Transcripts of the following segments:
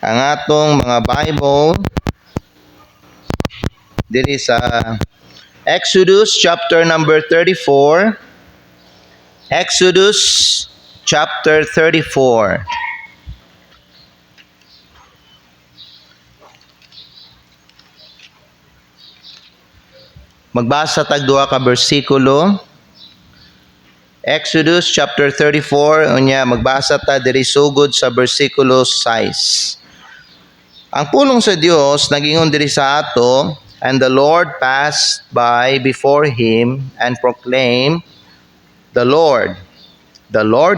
ang atong mga Bible diri sa Exodus chapter number 34. Exodus chapter 34. Magbasa tag duha ka bersikulo. Exodus chapter 34, unya magbasa ta diri sugod sa bersikulo 6. Ang pulong sa Dios nagingon diri sa ato, and the Lord passed by before him and proclaimed, the Lord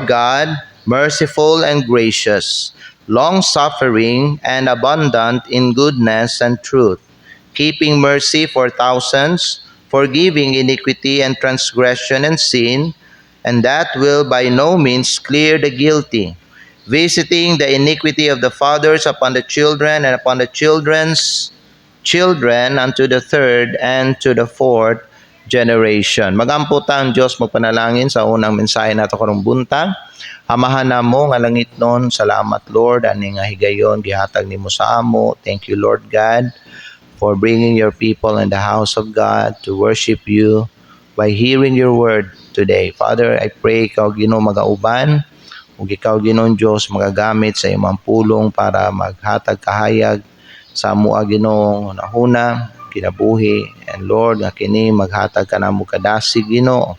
God, merciful and gracious, long-suffering and abundant in goodness and truth, keeping mercy for thousands, forgiving iniquity and transgression and sin, and that will by no means clear the guilty, visiting the iniquity of the fathers upon the children and upon the children's children unto the third and to the fourth generation. Magamputan Diyos, magpanalangin sa unang mensahe nato karong buntag. Amahan namo nga langit nun, salamat Lord, ani nga higayon gihatag nimo sa amo. Thank you Lord God for bringing your people in the house of God to worship you by hearing your word today. Father, I pray ikaw Ginoo magauban, ug ikaw Ginoong Dios magagamit sa imong pulong para maghatag kahayag sa amo Ginoo nahuna kinabuhi, and Lord nga kini maghatag kanamo kadasig Ginoo.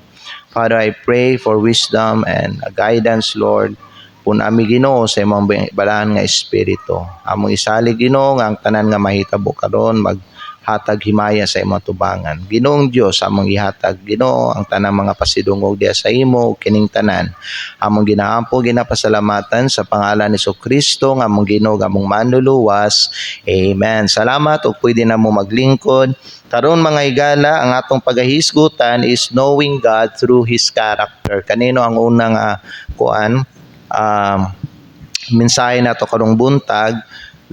Father, I pray for wisdom and guidance Lord pun ami Ginoo sa imong balahan nga espiritu. Among isalig Ginoo nga ang tanan nga mahitabo karon maghatag himaya sa imong tubangan. Ginoong Dios, among ihatag Ginoo ang tanang mga pasidungog diya sa imo kining tanan. Among ginaampo ginapasalamatan sa pangalan ni Kristo nga among Ginoo among manluluwas. Amen. Salamat ug pwede na mo maglingkod. Karon mga higala, ang atong pagahisgutan is knowing God through His character. Kanino ang unang mensahe nato karong buntag?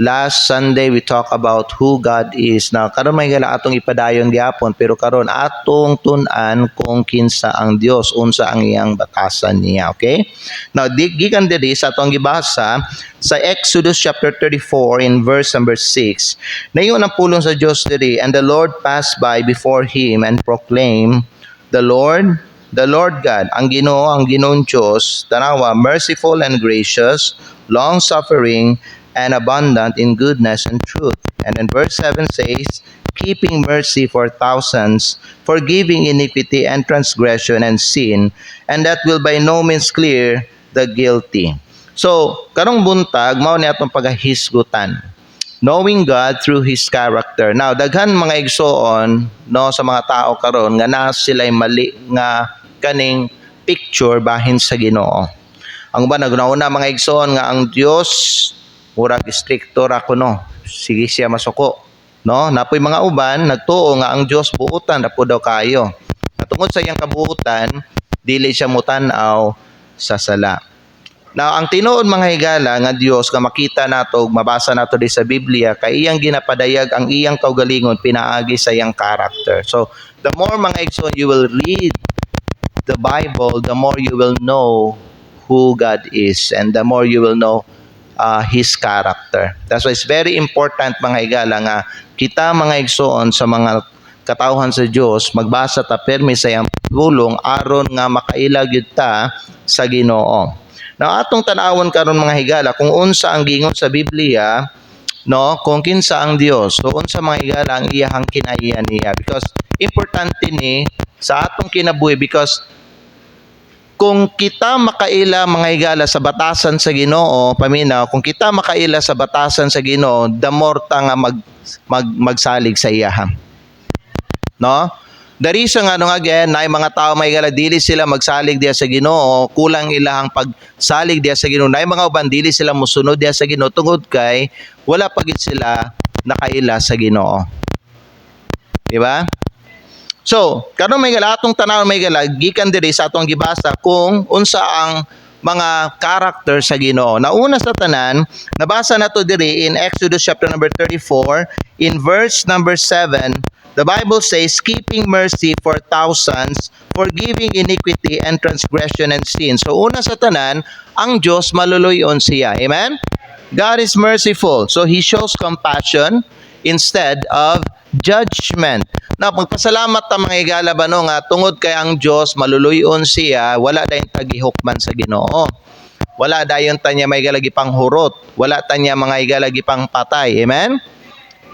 Last Sunday we talk about who God is. Now karon may gala atong ipadayon gyapon, pero karon atong tun-an kung kinsa ang Dios, unsa ang iyang batasan niya, okay? Now gikan diri sa atong gibasa sa Exodus chapter 34 in verse number 6. Nayon ang pulong sa Dios diri, and the Lord passed by before him and proclaimed, the Lord God, ang Ginoong Dios, tanawa, merciful and gracious, long-suffering and abundant in goodness and truth. And then verse 7 says, keeping mercy for thousands, forgiving iniquity and transgression and sin, and that will by no means clear the guilty. So, karong buntag, mao ni atong pagahisgutan. Knowing God through His character. Now, daghan mga igsoon no sa mga tao karon nga na sila'y mali nga kaning picture bahin sa Ginoo. Ang ba naguna mga igsoon nga ang Dios murag stricto ra kuno, sige siya masuko, no? Napoy mga uban nagtuo nga ang Dios buutan ra pud daw kayo. Tungod sa iyang kabuutan, dili siya mutan-aw sa sala. Now, ang tinuod mga higala nga Dios nga makita nato, mabasa nato di sa Biblia, kay iyang ginapadayag ang iyang kaugalingon pinaagi sa iyang character. So, the more mga igsoon you will read the Bible, the more you will know who God is, and the more you will know His character. That's why it's very important mga higala nga kita mga igsoon sa mga katawhan sa Dios magbasa ta permi sa iyang pulong aron nga makailag gyud ta sa Ginoo. Now atong tan-awon karon mga higala kung unsa ang gingon sa Biblia, no, kung kinsa ang Dios. So unsa mga higala ang iyang kinaiya niya, because importante ni sa atong kinabuhi, because kung kita makaila mga higala sa batasan sa Ginoo, paminaw, kung kita makaila sa batasan sa Ginoo, the more ta nga magsalig sa iya. No? The reason nga again, na mga tao may higala dili sila magsalig diya sa Ginoo, kulang ilahang pagsalig diya sa Ginoo. Na mga uban dili sila mosunod diya sa Ginoo tungod kay wala pa gid sila nakaila sa Ginoo. Di ba? So, karon may gala atong tanaw may gala gikan diri sa atong gibasa kung unsa ang mga character sa Ginoo. Nauna sa tanan, nabasa nato diri in Exodus chapter number 34 in verse number 7. The Bible says, keeping mercy for thousands, forgiving iniquity and transgression and sin. So una sa tanan, ang Dios maluluyon siya. Amen? God is merciful. So He shows compassion instead of judgment. Now, magpasalamat ta mga higala ba no, nga tungod kay ang Dios maluluyon siya, wala dayong tagihukman sa Ginoo. Wala dayon tanya may galagi pang hurot. Wala tanya mga higalagi pang patay. Amen?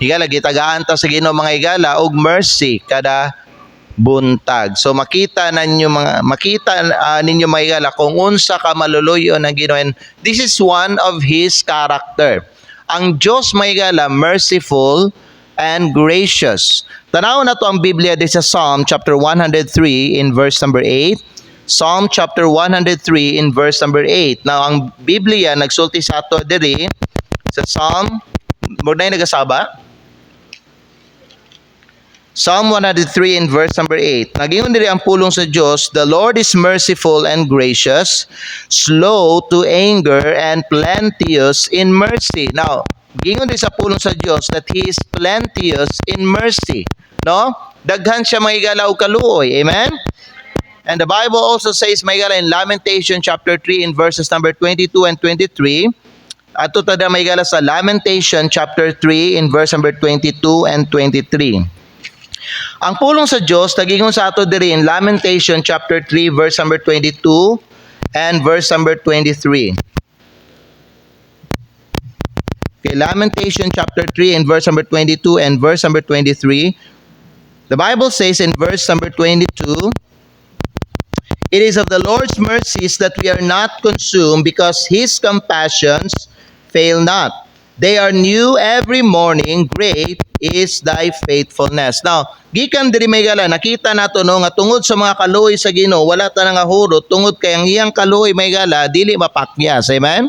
Higalagi tagaan ta sa Ginoo mga higala og mercy kada buntag. So makita ninyo ninyo mga higala kung unsa ka maluluyo ng Ginoo. And this is one of His character. Ang Diyos mga higala merciful and gracious. Tanaw na to ang Biblia sa Psalm chapter 103 in verse number 8. Psalm chapter 103 in verse number 8. Now, ang Biblia nagsulti sa ato diri sa Psalm, muna yung nagasaba? Psalm 103 in verse number 8. Nagingon diri ang pulong sa Dios, the Lord is merciful and gracious, slow to anger and plenteous in mercy. Now, gingon diri sa pulong sa Dios that He is plenteous in mercy. No? Daghan siya mahigala og kaluoy. Amen? And the Bible also says, mahigala in Lamentation chapter 3 in verses number 22 and 23. At ito tada mahigala sa Lamentation chapter 3 in verse number 22 and 23. Ang pulong sa Diyos, nagingon sa ato diri in Lamentation chapter 3 verse number 22 and verse number 23. Okay, Lamentation chapter 3 and verse number 22 and verse number 23. The Bible says in verse number 22, it is of the Lord's mercies that we are not consumed, because His compassions fail not. They are new every morning. Great is thy faithfulness. Now, gikan diri may gala, nakita nato no nga tungod sa mga kaluoy sa Ginoo, wala ta nga hurot, tungod kay ang iyang kaluoy may gala dili mapakyas. Amen?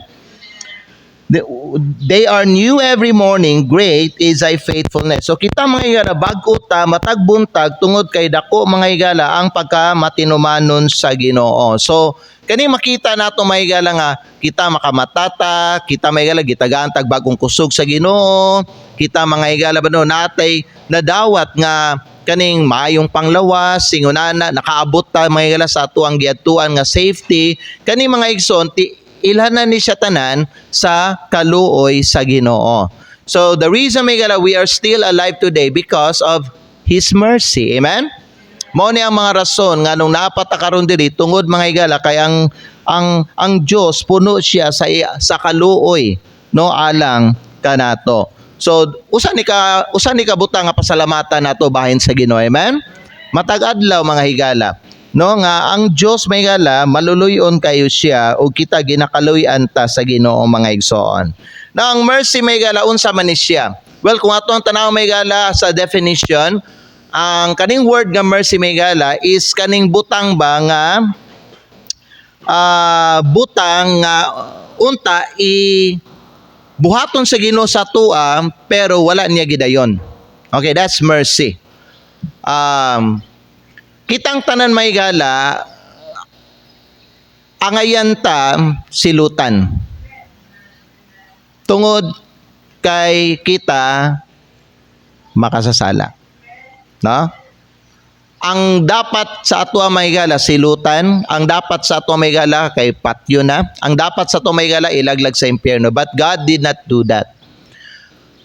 They are new every morning. Great is thy faithfulness. So kita mga higala, bag-o ta matag buntag tungod kay dako mga higala ang pagkamatinumanon sa Ginoo. So kani makita nato mga higala nga kita makamatata, kita mga higala gitagaan tag bagong kusog sa Ginoo. Kita mga higala ba no natay nadawat nga kaning maayong panglawas, singunana nakaabot ta mga higala sa ato ang giadtuan nga safety. Kani mga igsoon ilhanan ni siya tanan sa kaluoy sa Ginoo. So the reason may gala we are still alive today because of His mercy. Amen? Mao ni ang mga rason nga nung napatakaron diri tungod mga higala kay ang Dios puno siya sa kaluoy no alang kanato. So usa ni ka butang nga pasalamatan nato bahin sa Ginoo. Amen? Matag adlaw mga higala. No nga ang Dios may gala maluluyon kayo siya o kita ginakaluyan ta sa Ginoo mga igsoon. Now ang mercy may gala unsa man ni siya? Well, kung ato ang tanaw may gala sa definition, ang kaning word nga mercy may gala is kaning butang ba nga butang nga unta buhaton sa Ginoo sa tua pero wala niya gidayon. Okay, that's mercy. Kitang tanan may gala, angayan ta silutan. Tungod kay kita makasasala. No? Ang dapat sa ato may gala silutan, ang dapat sa ato may gala kay patyo na, ang dapat sa ato may gala ilaglag sa impyerno. But God did not do that.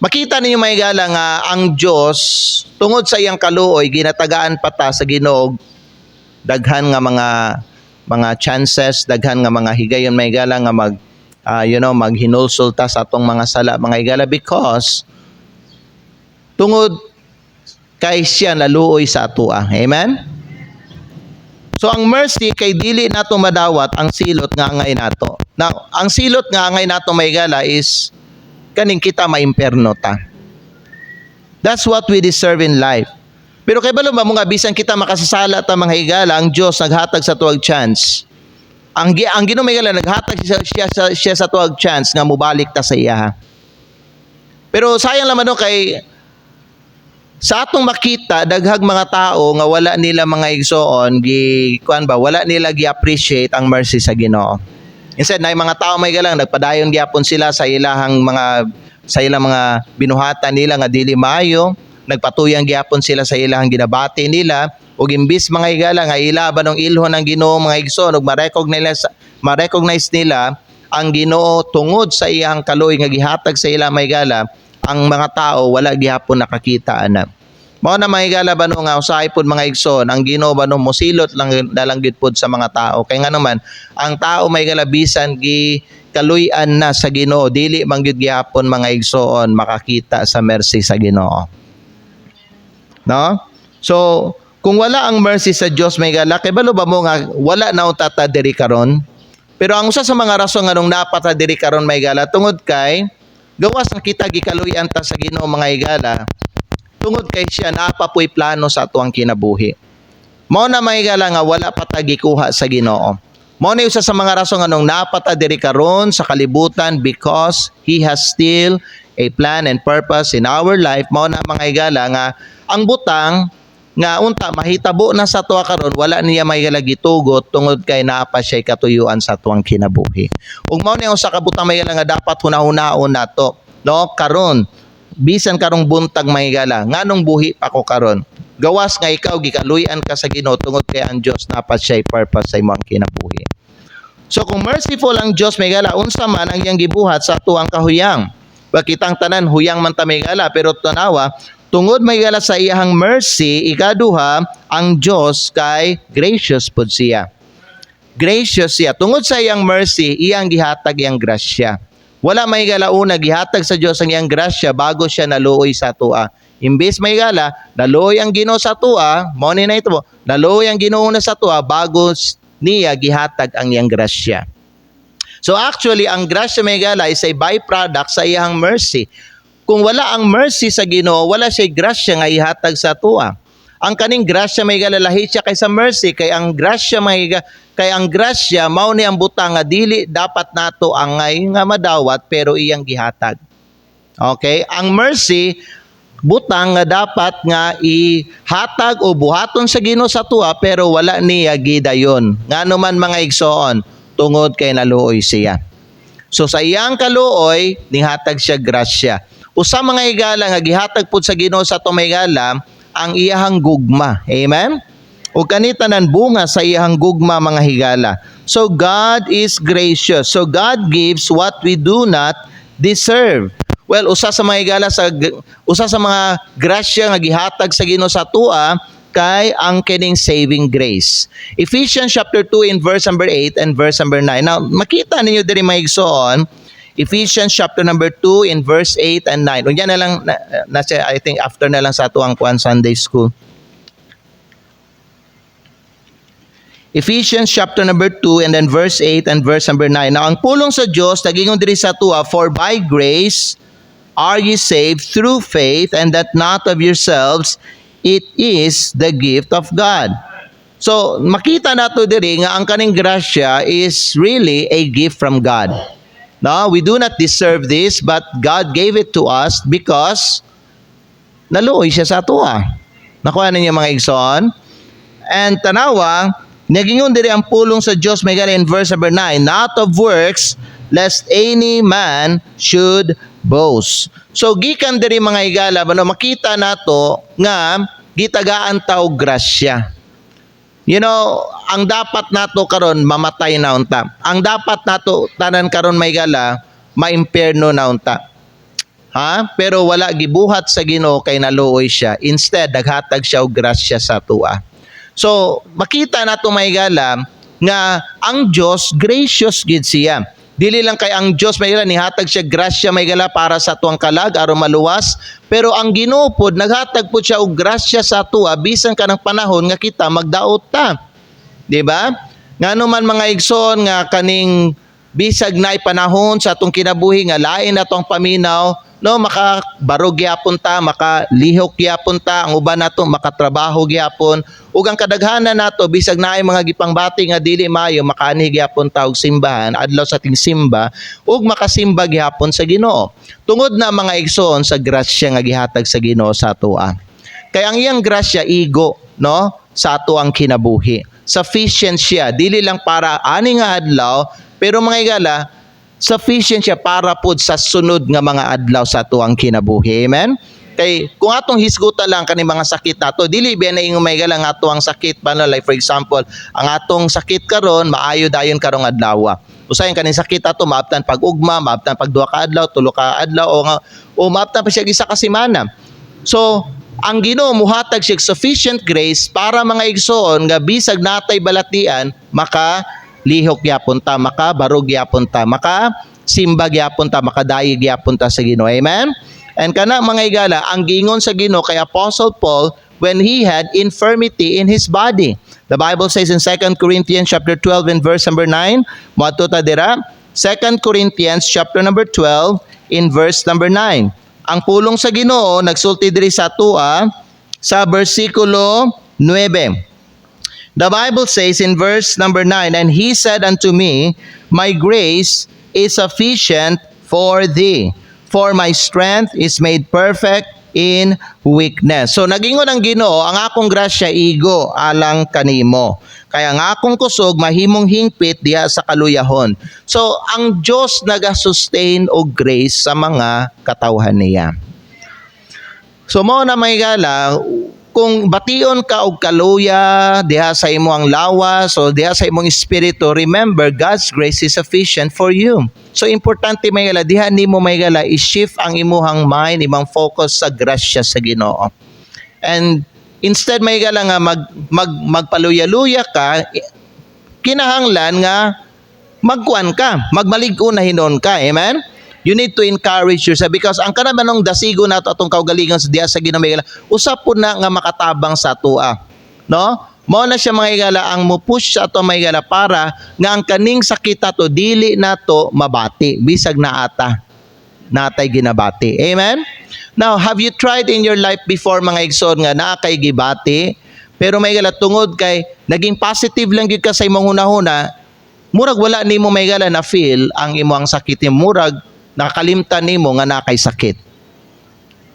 Makita ninyo may gala nga ang Diyos tungod sa iyang kaluoy ginatagaan pa ta sa Ginoo daghan nga mga chances, daghan nga mga higayon may gala nga maghinulsol ta sa atong mga sala mga higala because tungod kay siya naluoy sa atoa. Amen? So ang mercy kay dili nato madawat ang silot nga angay nato. Now, ang silot nga angay nato may gala is kaning kita maimperno ta. That's what we deserve in life. Pero kay balo ba mga bisan kita makasasala ta mga higala, ang Dios naghatag sa tuwag chance. Ang Ginoo may gala naghatag siya sa tuwag chance nga mobalik ta sa iya. Pero sayang naman no kay sa atong makita daghag mga tao nga wala nila mga igsoon wala nila gi-appreciate ang mercy sa Ginoo. Instead na mga tao may galang nagpadayon gyapon sila sa ilang mga binuhatan nila nga dili maayo, nagpatuyang gyapon sila sa ilang ginabati nila ug imbis mga higala nga ilaban ng ilhon ng Ginoo mga igsoon ug ma-recognize nila ang Ginoo tungod sa iyang kaluoy nga gihatag sa ila may gala, ang mga tao wala gihapon nakakita ana. Mao na may gala ba no nga usahay pod mga igsoon, ang Ginoo ba no mosilot lang dalang gid pod sa mga tao. Kay nga naman ang tao may gala bisan gi kaluy-an na sa Ginoo, dili man gyud gihapon mga igsoon makakita sa mercy sa Ginoo. No? So, kung wala ang mercy sa Dios may gala, kay balo ba mo nga wala na utata diri karon? Pero ang usa sa mga rason nga nung napata diri karon may gala tungod kay gawas nga kita gikaluy-an ta sa Ginoo mga higala, tungod kay siya napapoy plano sa atuang kinabuhi. Mao na may gala nga wala pa ta gikuha sa Ginoo. Mao na usa sa mga rason nga nung napata diri karon sa kalibutan because He has still a plan and purpose in our life. Mao na mga higala nga ang butang nga unta mahitabo na sa tuwa karon wala niya may gitugot tungod kay naa pa siya katuyuan sa tuwang kinabuhi. Ug mao ni usa ka butang may nga dapat hunahunahon nato, no? Karon bisan karong buntag mahigala nganong buhi pa ko karon. Gawas nga ikaw gikaluy-an ka sa Ginoo tungod kay ang Dios napat siya purpose sa imong kinabuhi. So kung merciful ang Dios mahigala, unsa man ang iyang gibuhat sa tuwang kahuyang? Bakitang tanan huyang man ta mahigala, pero tanawa tungod may gala sa iyang mercy, ikaduha, ang Diyos kay gracious pod siya. Gracious siya. Tungod sa iyang mercy, iyang gihatag iyang grasya. Wala may gala una, gihatag sa Diyos ang iyang grasya bago siya naluoy sa tua. Imbes may gala, naluoy ang Ginoo sa tua, mao ni na ito, naluoy ang Ginoo na sa tua bago niya gihatag ang iyang grasya. So actually, ang grasya may gala is a byproduct sa iyang mercy. Kung wala ang mercy sa Ginoo, wala siya grasya nga ihatag sa tua. Ang kaning grasya may galalahi siya kaysa mercy, kay ang grasya mao ni ang butang nga dili dapat nato ang nga madawat pero iyang gihatag. Okay? Ang mercy butang nga dapat nga ihatag o buhaton sa Ginoo sa tua pero wala niya gidayon. Ngano man mga igsoon, tungod kay naluoy siya. So sa iyang kaluoy, nihatag siya grasya. Usa mga higala nga gihatag pud sa Ginoo sa tumay higala ang iyahang gugma. Amen? O kanitanan bunga sa iyahang gugma mga higala. So God is gracious. So God gives what we do not deserve. Well, usa sa mga higala usa sa mga grasya nga gihatag sa Ginoo sa tua kay ang kining saving grace. Ephesians chapter 2 in verse number 8 and verse number 9. Now, makita ninyo diri mga igsoon, Ephesians chapter number 2 in verse 8 and 9. Unya na lang, I think after na lang sa atuang kuan Sunday school. Ephesians chapter number 2 and then verse 8 and verse number 9. Now, ang pulong sa Dios nagingon diri sa tua, for by grace are ye saved through faith, and that not of yourselves, it is the gift of God. So, makita nato diri nga ang kaning grasya is really a gift from God. No, we do not deserve this, but God gave it to us because naluoy siya sa tua. Nakuha ninyo mga igsoon? And tanawa, nagingon diri ang pulong sa Dios may gala in verse number 9, not of works, lest any man should boast. So gikan diri mga higala, makita nato nga gitagaan ta og grasya. You know, ang dapat nato karon mamatay na unta. Ang dapat nato tanan karon may gala, maimpierno na unta. Ha? Pero wala gibuhat sa Ginoo kay naluoy siya. Instead, naghatag siya og grasya sa tua. So, makita nato may gala nga ang Dios gracious gid siya. Dili lang kay ang Dios may gala nihatag siya grasya may gala para sa tuang kalag aron maluwas, pero ang Ginoo pod naghatag pod siya og grasya sa tua bisan kanang panahon nga kita magdaot ta. Di ba? Ngano man mga igsoon nga kaning bisag naay panahon sa atong kinabuhi nga lain atong paminaw, no, makabarog gyapon ta, makalihok gyapon ta, ang uban nato makatrabaho gyapon, ug ang kadaghanan nato bisag naay mga gipangbati nga dili maayo makaanhi gyapon ta og simbahan adlaw sa ating simba ug makasimba gyapon sa Ginoo. Tungod na mga igsoon sa grasya nga gihatag sa Ginoo sa atoa. Kay ang iyang grasya igo, no, sa ato ang kinabuhi. Sufficient siya, dili lang para ani nga adlaw, pero mga igala, sufficient siya para pod sa sunod nga mga adlaw sa tuang kinabuhi. Amen? Kay kung atong hisgutan lang kani mga sakit nato, dili ba na ingong may gala nga ato ang sakit pa, like for example, ang atong sakit karon maayo dayon karong adlaw. Usahay kaning sakit ato maabtan pag ugma, maabtan pag duha ka adlaw, tulo ka adlaw o maabtan pa siya isa ka semana. So ang Ginoo muhatag siya sufficient grace para mga igsoon nga bisag natay balatian makalihok gyapon ta, makabarog gyapon ta, simba gyapon ta, makadaig gyapon ta sa Ginoo. Amen. And kana mga igala, ang giingon sa Ginoo kay Apostle Paul when he had infirmity in his body. The Bible says in 2 Corinthians chapter 12 and verse number 9, moadto ta dira, 2 Corinthians chapter number 12 in verse number 9. Ang pulong sa Ginoo nagsulti diri sa tua sa bersikulo 9. The Bible says in verse number 9, and he said unto me, my grace is sufficient for thee, for my strength is made perfect in weakness. So nagingon ang Ginoo, ang akong grasya igo alang kanimo. Kaya ang akong kusog mahimong hingpit diha sa kaluyahon. So ang Dios naga-sustain og grace sa mga katawhan niya. So mao na may gala, kung bation ka og kaluya diha sa imong lawas o diha sa imong espiritu, remember God's grace is sufficient for you. So importante may gala diha nimo may gala i-shift ang imong mind, imong focus sa grasya sa Ginoo. And instead may gala nga magpaluya-luya ka, kinahanglan nga magkuan ka, magmalig-o na hinon ka. Amen? You need to encourage yourself because ang kanabanong dasigo nato atong kaugalingon sa diha sa Ginoo may gala, usap po na nga makatabang sa tua. No? Mao na siya mga igala ang mo-push sa ato mga igala para nga ang kaning sakit ato dili nato mabati bisag naata natay ginabati. Amen? Now, have you tried in your life before mga igsoon nga naa kay gibati pero may igala tungod kay naging positive lang gyud ka sa imong hunahuna, murag wala nimo may igala na feel ang imong sakit, murag nakalimtan nimo nga naa kay sakit.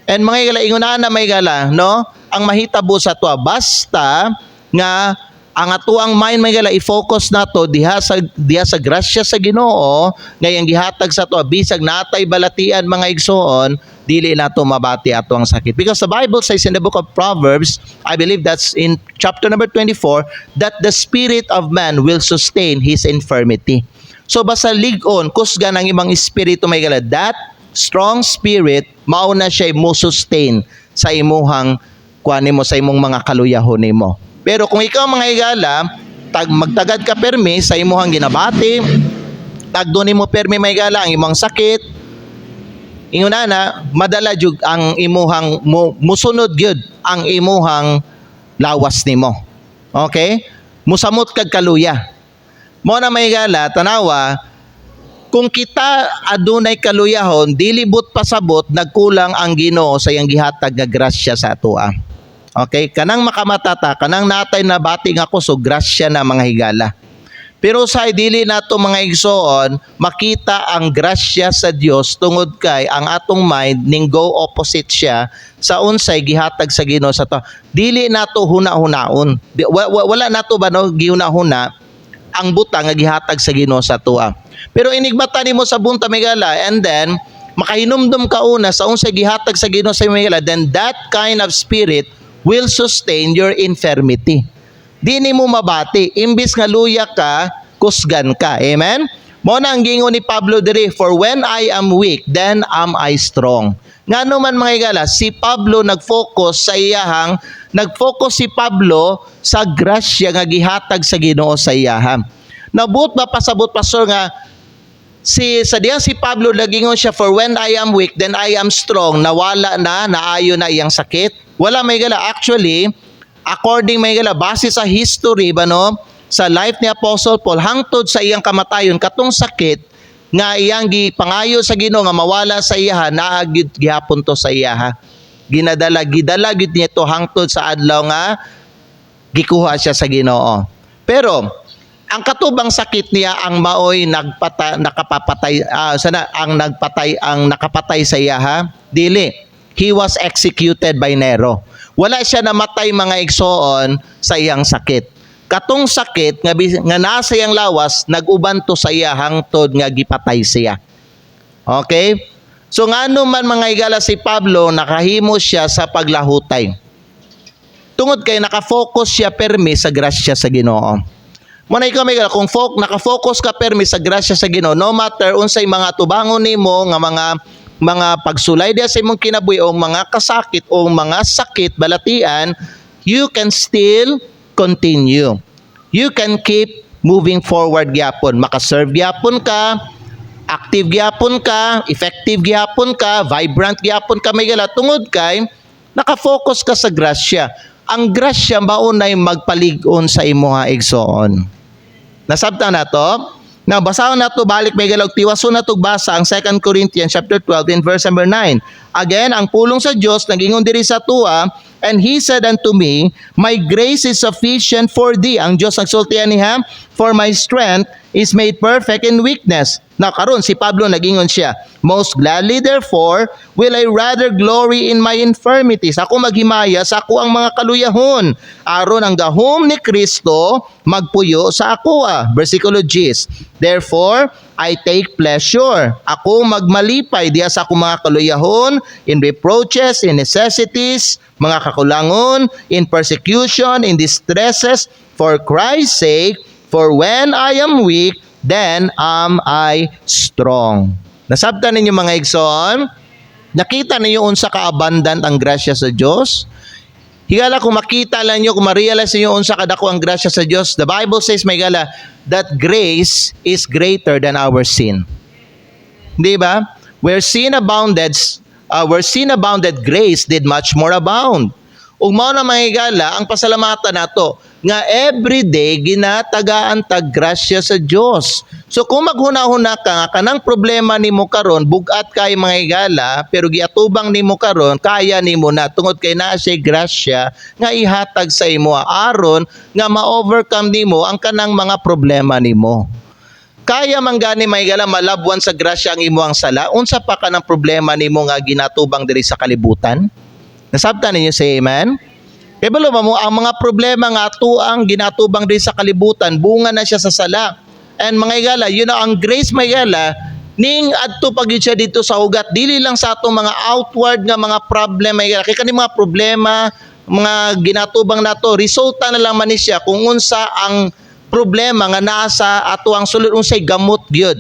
And mga igala ingon na may igala, no? Ang mahitabo sa tuwa basta nga ang atuang mind may gala i-focus nato diha sa grasya sa Ginoo ngayang gihatag sa tuwa bisag natay balatian mga igsoon dili nato mabati ato ang sakit. Because the Bible says in the book of Proverbs, I believe that's in chapter number 24, that the spirit of man will sustain his infirmity. So basta lig-on kusgan ang imong espiritu may gala, that strong spirit mao na siya mo sustain sa imuhang kuan nimo sa imong mga kaluyahon nimo. Pero kung ikaw mga igala, magtagad ka permi sa imuhang ginabati, tagdo nimo permi mga igala ang imong sakit, ingon na madala jud ang imuhang musunod gyud ang imuhang lawas nimo. Okay? Musamot kag kaluya. Mo na mga igala, tanawa, kung kita adunay kaluyahon, dilibot pasabot nagkulang ang Ginoo sa iyang gihatag nga grasya sa atoa. Okay, kanang makamatata, kanang natay na bati nga kusog, grasya na mga higala. Pero sa dili nato mga igsoon, makita ang grasya sa Dios tungod kay ang atong mind ning go opposite siya sa unsay gihatag sa Ginoo sa to. Dili nato huna-hunaon. Wala nato ba no gihuna-huna ang butang nga gihatag sa Ginoo sa tuwa. Pero inigbata nimo sa bunta megala and then makahinumdum ka una sa unsay gihatag sa Ginoo sa megala, then that kind of spirit will sustain your infirmity. Di nimo mabati, imbis nga luya ka, kusgan ka. Amen? Mo na ang gingon ni Pablo diri, for when I am weak, then am I strong. Ngano man mga igala, si Pablo nag-focus si Pablo sa grasya nga gihatag sa Ginoo sa iyahang. Nabuot ba pasabot pastor nga si Pablo nagingon siya, for when I am weak, then I am strong. Nawala na, naayo na iyang sakit. Wala may gala. Actually, according may gala, base sa history ba no, sa life ni Apostle Paul, hangtod sa iyang kamatayon, katong sakit nga iyang gipangayo sa Ginoo nga mawala sa iyaha, naagyud gihapon to sa iyaha. Gidala gyud niya to hangtod sa adlaw nga gikuha siya sa Ginoo. Pero ang katubang sakit niya ang maoy nakapatay sa iyaha, dili. He was executed by Nero. Wala siya namatay mga igsoon sa iyang sakit. Katong sakit nga nasa iyang lawas, nag-uban to sa iya hangtod nga gipatay siya. Okay? So ngano man mga igala si Pablo, nakahimo siya sa paglahutay. Tungod kay nakafocus siya permi sa grasya sa Ginoo. Mo na ikaw may kung naka-focus ka permi sa grasya sa Ginoo, no matter unsay mga tubangon nimo nga mga pagsulay diya sa imong kinabuhi o mga kasakit o mga sakit balatian, you can still continue. You can keep moving forward gyapon. Makaserve gyapon ka, active gyapon ka, effective gyapon ka, vibrant gyapon ka may gala tungod kay nakafocus ka sa grasya. Ang grasya maunay magpalig-on sa imong igsoon. Nasabtan na to? Now, basahon na to balik may galog tiwaso na to basa ang 2 Corinthians chapter 12 in verse number 9. Again, ang pulong sa Dios nagingon diri sa tuwa, and he said unto me, my grace is sufficient for thee. Ang Dios nagsultian niya, for my strength is made perfect in weakness. Now, karon si Pablo nagingon siya, most gladly therefore will I rather glory in my infirmities. Ako maghimaya sa ako ang mga kaluyahon, aron ang gahom ni Kristo magpuyo sa ako. Versikulo 10. Therefore, I take pleasure. Ako magmalipay diya sa akong mga kaluyahon, in reproaches, in necessities, mga kakulangon, in persecution, in distresses, for Christ's sake. For when I am weak, then am I strong. Nasabtan ninyo mga igsoon? Nakita ninyo unsa ka-abundant ang grasya sa Dios? Higala kung makita lang nyo, kung ma-realize nyo unsa kadako ang grasya sa Dios, the Bible says, may gala, that grace is greater than our sin. Di ba? Where sin abounded, grace did much more abound. Ug mao na mga higala, ang pasalamatan nato nga everyday ginatagaan tag grasya sa Dios. So kung maghuna-huna ka nga kanang problema nimo karon bugat kay mga higala, pero giatubang nimo karon kaya nimo na tungod kay naa siya grasya nga ihatag sa imo aron nga ma-overcome nimo ang kanang mga problema nimo. Kaya man gani may gala malabwan sa grasya ang imo ang sala, unsa pa kanang problema nimo nga ginatubang diri sa kalibutan? Nasabtan ninyo say amen? Kaya balo mo, ang mga problema nga tuang ginatubang din sa kalibutan, bunga na siya sa sala. And mga igala, ang grace mga igala, ning adto pag siya dito sa ugat, dili lang sa atong mga outward nga mga problema, mga igala. Kaya kani mga problema, mga ginatubang nato, resulta na lang man siya kung unsa ang problema nga nasa ato ang sulod, unsay gamot gyud.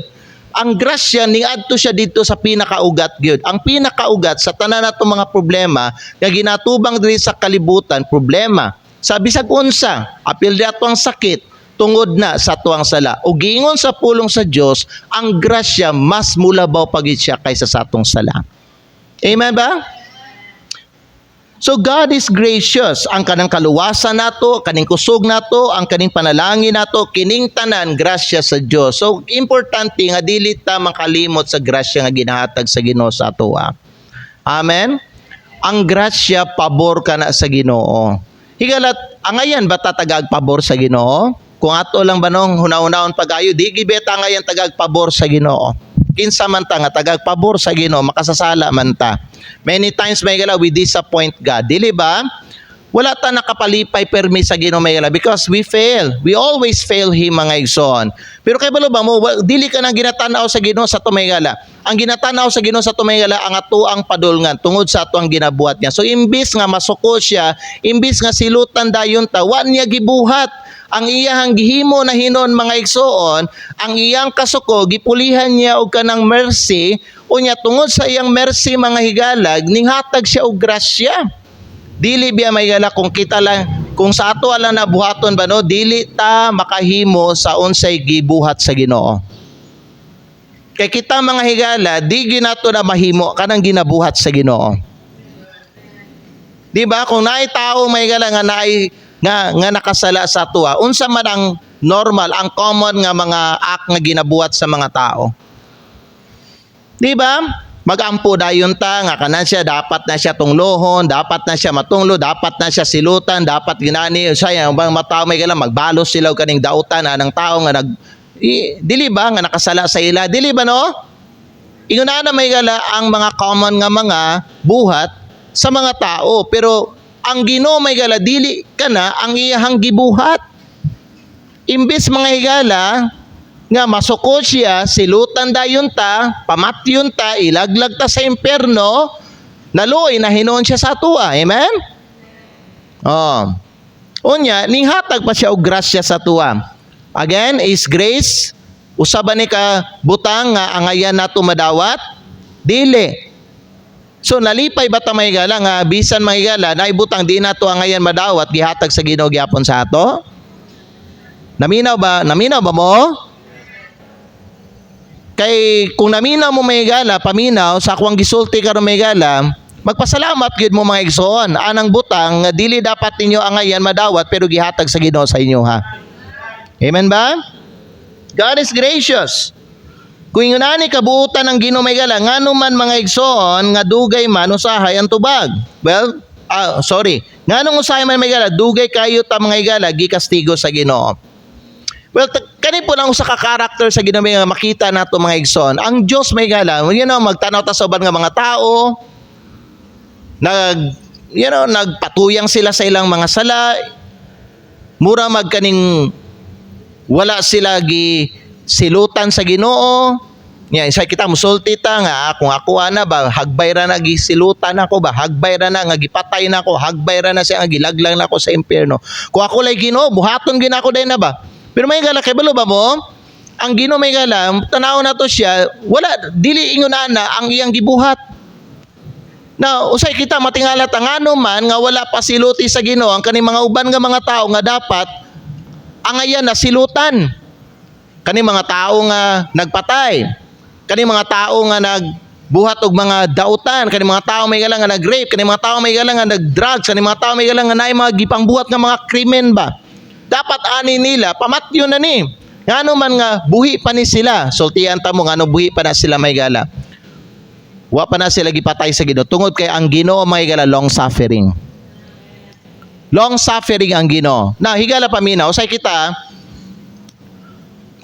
Ang grasya ni adto siya dito sa pinakaugat gyud. Ang pinakaugat sa tanan nato mga problema nga ginatubang diri sa kalibutan, problema sa bisag unsa, apil di ato ang sakit tungod na sa tuang sala. O giingon sa pulong sa Dios, ang grasya mas mulabaw pagid siya kaysa sa atong sala. Amen ba? So God is gracious. Ang kanang kaluwasan nato, kaning kusog nato, ang kaning panalangin nato, kining tanan grasya sa Dios. So importante nga dili ta makalimot sa grasya nga ginahatag sa Ginoo sa ato. Amen. Ang grasya pabor kana sa Ginoo. Higalat angayan ba tatagag pabor sa Ginoo? Kung ato lang banong hunaw-hunahon pagayo, di gibeta ngayon tagag pabor sa Ginoo. Kinsa man ta nga tagag pabor sa Ginoo, makasasala man ta. Many times may gala we disappoint God. Dili ba? Wala ta nakapalipay permi sa Ginoo may gala because we fail. We always fail Him mga igsoon. Pero kay balo ba mo, dili ka nang ginatanaw sa Ginoo sa to may gala. Ang ginatanaw sa Ginoo sa to may gala ang ato ang padulngan tungod sa ato ang ginabuhat niya. So imbis nga masuko siya, imbis nga silutan dayon ta, wa niya gibuhat. Ang iyang gihimo na hinon mga igsoon, ang iyang kasuko gipulihan niya og kanang mercy, unya tungod sa iyang mercy mga higalag ninghatag siya og grasya. Dili biya may gala kung kita lang kung sa ato ala na buhaton ba no, dili ta makahimo sa unsay gibuhat sa Ginoo. Kay kita mga higala, di ginato na mahimo kanang ginabuhat sa Ginoo. Di ba kung naay tao may gala nga naay nga nakasala sa tuwa, unsa man ang normal, ang common nga mga act nga ginabuhat sa mga tao. Di ba? Magampo dayon ta nga kanan siya dapat na siya tunglohon, dapat na siya matunglo, dapat na siya silutan, dapat ginani saya bang mataw may gala magbalos sila og kaning dautan anang tao nga dili ba nga nakasala sa ila, dili ba no? Inguna na may gala ang mga common nga mga buhat sa mga tao, pero ang Ginoo may gala dili kana ang iyahang gibuhat. Imbis mga higala nga masuko siya, silutan dayon ta, pamatyon ta, ilaglag ta sa impierno, naluoy na hinuon siya sa tuwa. Amen? Oh. Unya, ninghatag pa siya og grasya sa tuwa. Again, is grace usa ba ni ka butang nga angayan nato madawat? Dili. So nalipay ba ta mahigala nga bisan mahigala na ibutang di nato angayan madawat gihatag sa Ginoo gyapon sa ato? Naminaw ba? Naminaw ba mo? Kay kung naminaw mo mahigala, paminaw sa akwang gisulti karon mahigala, magpasalamat gyud mo mga igsoon. Anang butang nga dili dapat ninyo angayan madawat pero gihatag sa Ginoo sa inyo ha. Amen ba? God is gracious. Kung ingunani kabuutan ng Ginoo mahigala, ngano man mga igsoon nga dugay man usahay ang tubag. Well, nganong usahay man mahigala, dugay kayo ta mga igala gikastigo sa Ginoo. Well, kani po lang usa ka karakter sa Ginoo nga makita nato mga igsoon. Ang Dios mahigala, magtanaw ta sa uban nga mga tao, nagpatuyang sila sa ilang mga sala, mura magkaning wala sila gi silutan sa Ginoo. Isa kita musulti ta nga kung ako ana ba hagbay ra na gisilutan ako ba, hagbay ra na nga gipatay na ako, hagbay ra na siya nga gilaglang na ako sa impyerno. Kung ako lay Ginoo, buhaton gid ako din na ba. Pero may gala kay balo ba mo? Ang Ginoo may gala, tanaw na to siya, wala dili ingon ana ang iyang gibuhat. Now, usay kita matingala ta ngano man nga wala pa siluti sa Ginoo ang kaning mga uban nga mga tao nga dapat angayan na silutan. Kani mga tao nga nagpatay, kani mga tao nga nagbuhat og mga dautan, kani mga tao may galang nga nagrape, kani mga tao may galang nga nagdrugs, kani mga tao may galang nga naay mga gipangbuhat nga mga krimen ba. Dapat ani nila pamatyo na ni. Ngano man nga buhi pa ni sila, sultian ta mo ngano buhi pa na sila may gala. Wa pa na sila gipatay sa Ginoo tungod kay ang Ginoo may gala long suffering. Long suffering ang Ginoo. Na higala paminaw say kita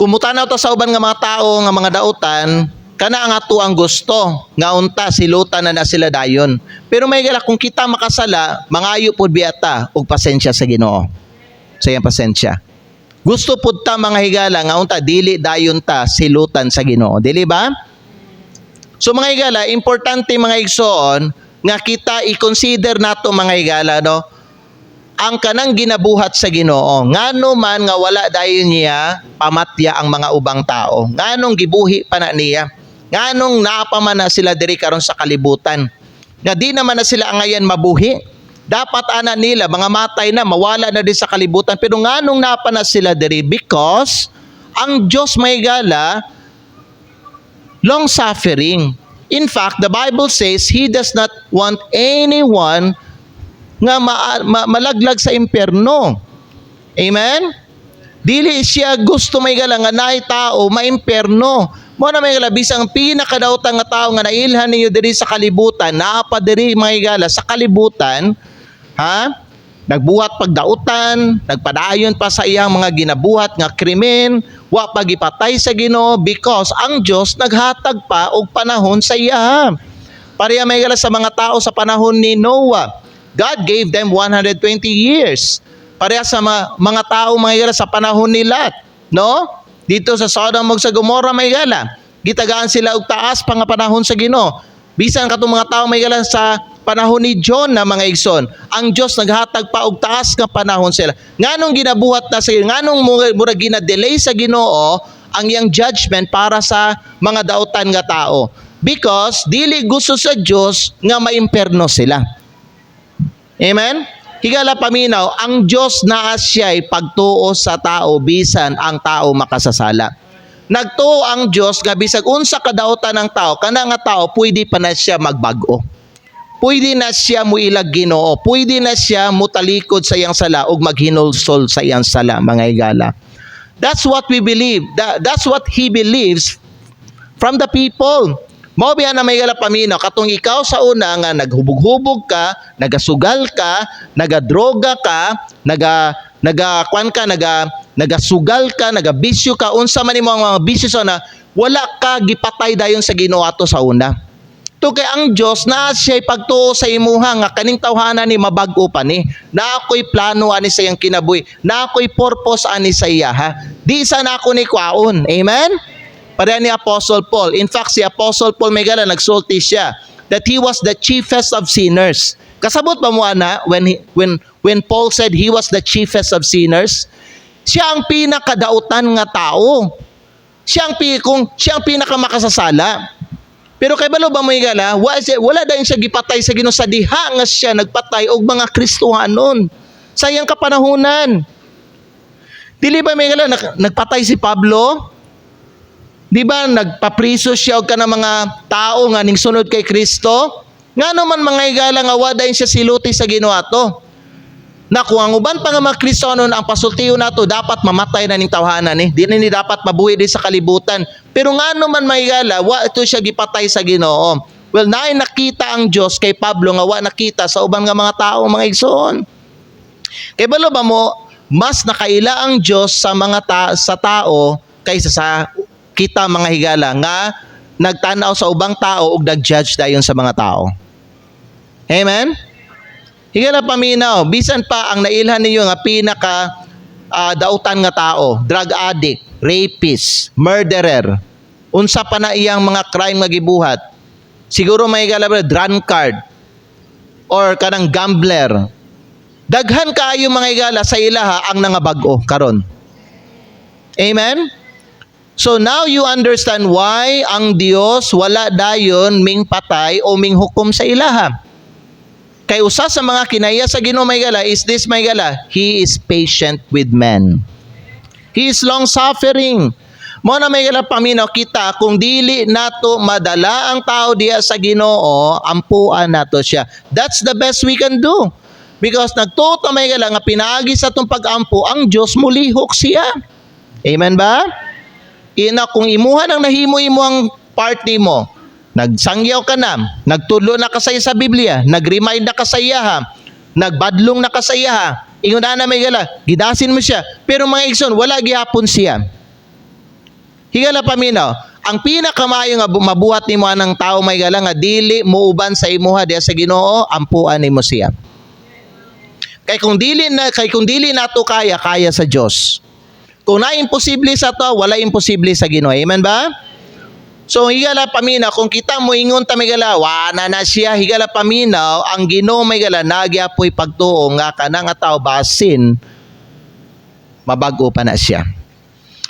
kumutanaw to sa uban nga mga tao nga mga dautan, kana ang ato ang gusto nga unta silutan na sila dayon. Pero may gala kung kita makasala, mangayo pud biata og pasensya sa Ginoo. Sa iyang pasensya. Gusto pud ta mga higala nga unta dili dayon ta silutan sa Ginoo, dili ba? So mga higala, importante mga igsoon nga kita i-consider nato mga higala no, ang kanang ginabuhat sa Ginoo. Ngano man nga wala dayon niya pamatya ang mga ubang tao. Nganong gibuhi pa na niya. Nganong naapaman na sila diri karon sa kalibutan. Nga di naman na sila angayan mabuhi. Dapat ana nila mga matay na mawala na din sa kalibutan pero nganong napa na sila diri because ang Dios may gala long suffering. In fact, the Bible says He does not want anyone nga malaglag sa impyerno. Amen? Dili siya gusto may gala nga naay tao maimpyerno. Mo na may gala bisang pinakadaotang nga tao nga nailhan niyo diri sa kalibutan, naa pa diri may gala sa kalibutan, ha? Nagbuhat pagdautan, nagpadayon pa sa iyang mga ginabuhat nga krimen, wa pagipatay sa Ginoo because ang Dios naghatag pa og panahon sa iya. Pareha may gala sa mga tao sa panahon ni Noah. God gave them 120 years. Pareha sa mga tao may gala sa panahon ni Lot, no? Dito sa Sodom ug sa Gomorrah may gala, gitagaan sila og taas pa nga panahon sa Ginoo. Bisan katong mga tao may gala sa panahon ni John na mga igsoon, ang Dios naghatag pa og taas nga panahon sila. Nganong ginabuhat na sa nganong mura gina-delay sa Ginoo ang iyang judgment para sa mga dautan nga tao? Because dili gusto sa Dios nga maimperno sila. Amen? Higala paminaw, ang Dios naa siya'y pagtuo sa tao bisan ang tao makasasala. Nagtuo ang Dios nga bisag unsa kadautan ng tao, kana nga tao pwede pa na siya magbag-o. Pwede na siya muilag Ginoo, pwede na siya mutalikod sa iyang sala ug maghinulsol sa iyang sala mga higala. That's what we believe. That's what He believes from the people. Mao biya na may gala paminaw katong ikaw sa una nga naghubog-hubog ka, nagasugal ka, nagadroga ka, nagasugal ka, nagabisyo ka, unsa man imo ang mga bisyo na wala ka gipatay dayon sa Ginoo ato sa una. To kay ang Dios na siya pagtuo sa imuha nga kaning tawhana ni mabag-o pa ni. Na ako'y plano ani sa iyang kinabuhi. Na ako'y purpose ani sa iya ha. Di sa na ako ni kwaon. Amen? Pareha ni Apostle Paul. In fact, si Apostle Paul may gala nagsulti siya that he was the chiefest of sinners. Kasabot ba mo ana when Paul said he was the chiefest of sinners? Siya ang pinakadautan nga tao. Siya ang pinakamakasasala. Pero kay balo ba mo higala, wala dahil siya gipatay sa Ginoo sa diha nga siya nagpatay og mga Kristohanon. Sayang kapanahunan. Dili ba may higala nagpatay si Pablo? Di ba nagpapriso siya og kanang mga tao nga ning sunod kay Kristo? Ngano man mga higala nga wa dahil siya siluti sa Ginoo ato. Na kung ang uban pa nga mga Kristohanon ang pasultiyon nato dapat mamatay na ning tawhanan ni. Di na ni dapat mabuhi di sa kalibutan. Pero ngano man mahigala, wa ito siya gipatay sa Ginoo. Well, naay nakita ang Dios kay Pablo nga wa nakita sa uban nga mga tao mga igsoon. Kay balo ba mo mas nakaila ang Dios sa mga sa tao kaysa sa kita mga higala nga nagtanaw sa ubang tao ug nag-judge dayon sa mga tao. Amen. Higala paminaw, bisan pa ang nailhan ninyo nga pinaka dautan nga tao, drug addict, rapist, murderer, unsa pa na iyang mga crime nga gibuhat. Siguro may higala drunkard or kanang gambler. Daghan kaayo mga higala sa ilaha ang nangabag-o karon. Amen. So now you understand why ang Dios wala dayon ming patay o ming hukom sa ilaha. Kay usa sa mga kinaya sa Ginoo may gala is this may gala, He is patient with men. He is long-suffering. Mo na may gala paminaw kita kung dili nato madala ang tao diya sa Ginoo, ampuan nato siya. That's the best we can do. Because nagtuto may gala nga pinaagi sa tong pag-ampo ang Dios mulihok siya. Amen ba? Ina kung imuha nang nahimo-imo ang party mo, nagsangyaw ka na, nagtulo na ka sa Biblia, nag-remind na ka sa iya, nagbadlong na ka sa iya, ingon na may gala, gidasin mo siya. Pero mga igsoon, wala gihapon siya. Higala paminaw, ang pinakamayo nga mabuhat nimo anang tao may gala nga dili muuban sa imuha diya sa Ginoo, ampuan nimo siya. Kay kung dili nato kaya sa Dios. Kung na imposible sa to, wala imposible sa Ginoo. Amen ba? So higala paminaw, kung kita mo ingon ta may gala, wana na siya, higala paminaw, ang Ginoo may gala nagyapoy pagtuo nga kanang tao basin mabago pa na siya.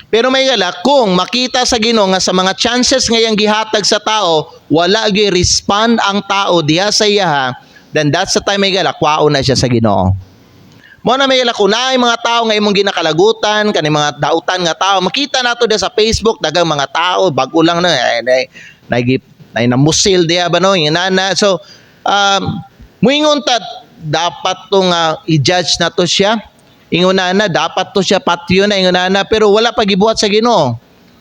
Pero may gala, kung makita sa Ginoo nga sa mga chances ngayang gihatag sa tao, wala gi respond ang tao diha sa iya, then that's the time may gala, kwao na siya sa Ginoo. Mo na may lakunay mga tao nga imong ginakalagutan kani mga dautan nga tao makita nato sa Facebook dagang mga tao bago lang na namusil diya ba no inana. So muingon ta dapat tong i-judge nato siya ingon na dapat to siya patyo na ingon na pero wala pa gibuhat sa Ginoo.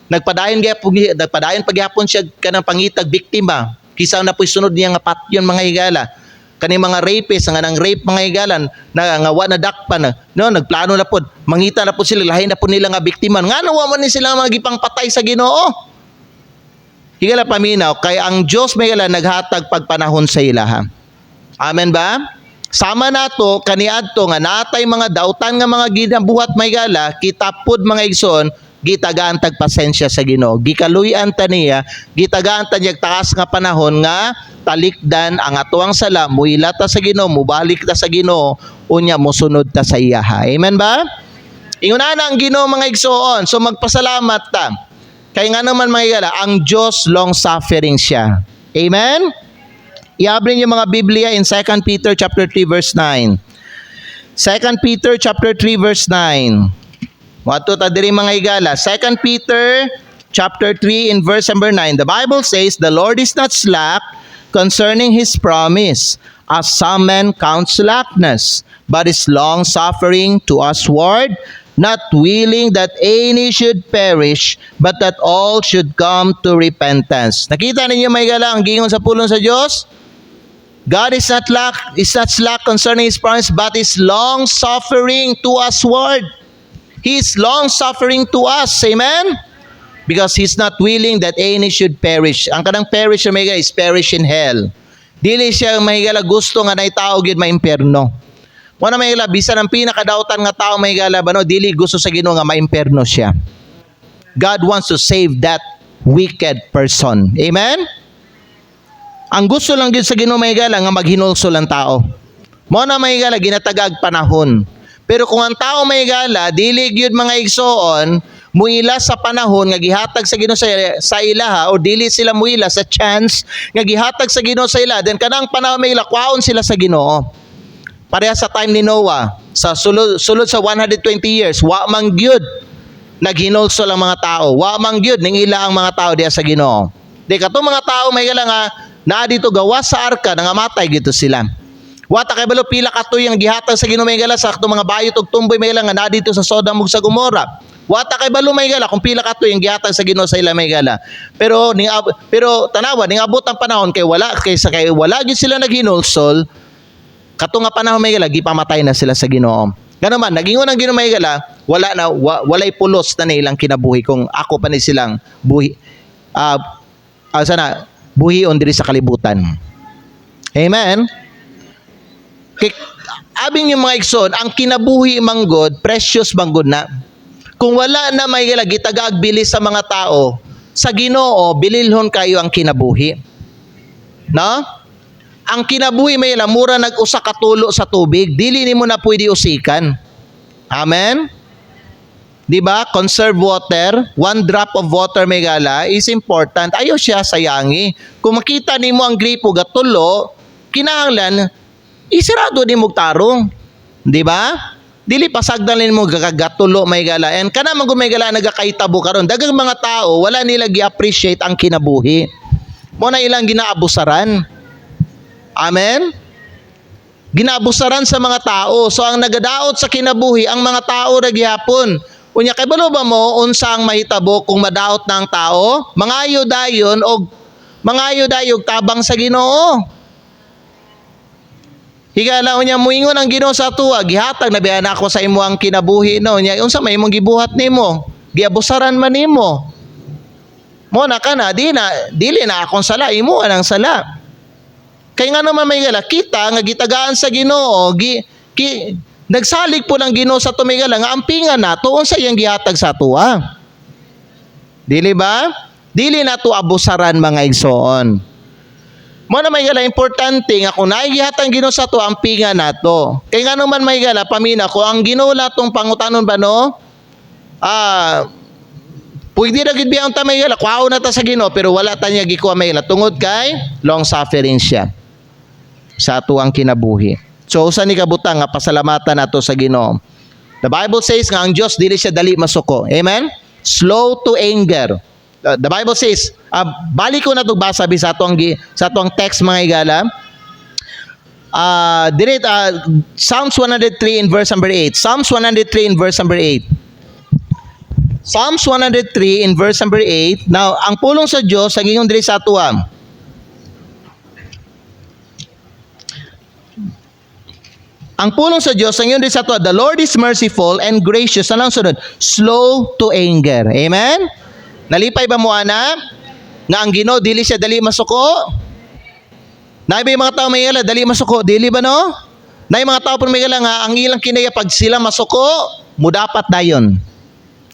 Nagpadayon pagyapon siya kanang pangitag biktima kisa na po'y sunod niya nga patyon mga higala. Kani mga rapist nga nang rape mga higalan nga wa na dakpan no nagplano na pod mangita na pod sila lahi na pod nila nga biktima ngano wa man ni sila mga gipangpatay sa Ginoo. Higala paminaw kay ang Dios may gala naghatag pagpanahon sa ilaha. Amen ba? Sama nato kaniadto nga natay mga dautan nga mga ginabuhat may gala kita pod mga igsoon gitagaan tag pasensya sa Ginoo. Gikaluy-an ta niya, gitagaan ta niya taas nga panahon nga talikdan ang atuang sala, muila ta sa Ginoo, mubalik ta sa Ginoo, unya mosunod ta sa iya. Amen ba? Inguna na ang Ginoo mga igsoon. So magpasalamat ta. Kay nga naman mga igala, ang Dios long-suffering siya. Amen? Iabrin niyo mga Biblia in 2 Peter chapter 3 verse 9. 2 Peter chapter 3 verse 9. Wato ta diri mga igala, 2 Peter chapter 3 in verse number 9. The Bible says, "The Lord is not slack concerning his promise, as some men count slackness, but is long-suffering to usward, not willing that any should perish, but that all should come to repentance." Nakita ninyo may gala ang gingon sa pulong sa Dios? God is not slack concerning his promise, but is long-suffering to usward. He is long-suffering to us. Amen? Because He's not willing that any should perish. Ang kanang perish na is perish in hell. Dili siya mahigala gusto nga naitao gyud maimperno. Mo na mahigala bisan ang pinakadautan nga tao mahigala ba no dili gusto sa Ginoo nga maimperno siya. God wants to save that wicked person. Amen? Ang gusto lang gyud sa Ginoo mahigala nga maghinulso lang tao. Mo na mahigala ginatagag panahon. Pero kung ang tao may gala, dili gyud mga igsoon, muila sa panahon nga gihatag sa Ginoo sa ilaha o dili sila muila sa chance nga gihatag sa Ginoo sa ila, then kanang panahon may ila kwaon sila sa Ginoo. Pareha sa time ni Noah, sa sulod sa 120 years, wa man gyud naghinulsol ang mga tao. Wa man gyud ning ila ang mga tao diha sa Ginoo. Di katong mga tao may gala nga naa dito gawas sa arka nangamatay gito sila. Wata kay balo pila ka tuy ang gihatag sa Ginoo may gala sa katong mga bayot ug tumboy may gala nga naa dito sa Sodom ug sa Gomorra. Wata kay balo may gala kung pila ka tuy ang gihatag sa Ginoo sa ila may gala. Pero tanawa ning abot ang panahon kay wala gyud sila naghinulsol. Katong nga panahon may gala gipamatay na sila sa Ginoo. Ngano man nagingon ang Ginoo may gala, walay pulos na nilang kinabuhi kung ako pa ni silang buhi buhion diri sa kalibutan. Amen. Abing yung mga igsoon, ang kinabuhi manggod, precious manggod na. Kung wala na may gitagaag bilis sa mga tao, sa Ginoo bililhon kayo ang kinabuhi. No? Ang kinabuhi may mura nag-usa ka tulo sa tubig, dili nimo na pwede usikan. Amen. Di ba? Conserve water, 1 drop of water may gala is important. Ayaw siya sayangi. Kung makita nimo ang gripo gatulo, kinahanglan isirado din mo tarong. Di ba? Dili pasagdan mo gagatulo may gala. And kana man may gala nagakaitabo karon. Dagang mga tao wala nila gi-appreciate ang kinabuhi. Mo na ilang ginaabusaran. Amen. Ginaabusaran sa mga tao. So ang nagadaot sa kinabuhi ang mga tao ra gihapon. Unya kay balo ba mo unsa ang mahitabo kung madaot na ang tao? Mangayo dayon og tabang sa Ginoo. Higala unya muingon ang Ginoo sa tuwa, gihatag na biya na ako sa imo ang kinabuhi no. Unya unsa may imong gibuhat nimo? Giabusaran man nimo. Mo na kana dili na akong sala, imo anang sala. Kay nga naman may gala kita nga gitagaan sa Ginoo, nagsalig po ng Ginoo sa tumigala nga ampingan nato unsa iyang gihatag sa tuwa. Dili ba? Dili nato abusaran mga igsoon. Mo na may gala importante nga kung naigihatang Ginoo sa to ampingan nato. Kay nga naman may gala pamina ko ang Ginoo latong pangutanon ba no? Pwede ra gid biya unta may gala kuhaon na ta sa Ginoo pero wala ta niya gikuha may gala tungod kay long suffering siya sa atuang kinabuhi. So usa ni kabutang nga pasalamatan nato sa Ginoo. The Bible says nga ang Dios dili siya dali masuko. Amen? Slow to anger. The Bible says, balik ko na ito basa sa atong text mga igala. Psalms 103 in verse number 8. Psalms 103 in verse number 8. Psalms 103 in verse number 8. Now, ang pulong sa Diyos, ang ingon diri sa atuam. Ang pulong sa Diyos, ang ingon diri sa atuam, the Lord is merciful and gracious. Anong sunod? Slow to anger. Amen? Nalipay ba mo ana? Nga ang Ginoo dili siya dali masuko? Naay mga tao may gala dali masuko, dili ba no? Naay mga tao pud may gala nga ang ilang kinaya pag sila masuko, mudapat dayon.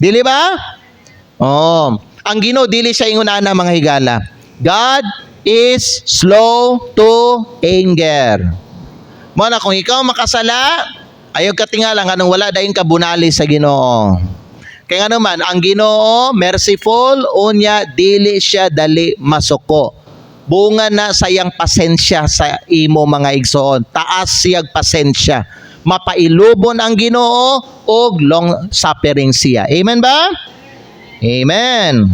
Dili ba? Oh, ang Ginoo dili siya ingon ana mga higala. God is slow to anger. Mo na kung ikaw makasala, ayaw ka tingala nga nang wala dayon ka bunali sa Ginoo. Kaya nga naman, ang Ginoo, merciful, unya, dili siya dali masuko. Bunga na sayang pasensya sa imo mga igsoon. Taas siyag pasensya. Mapailubon ang Ginoo og long suffering siya. Amen ba? Amen.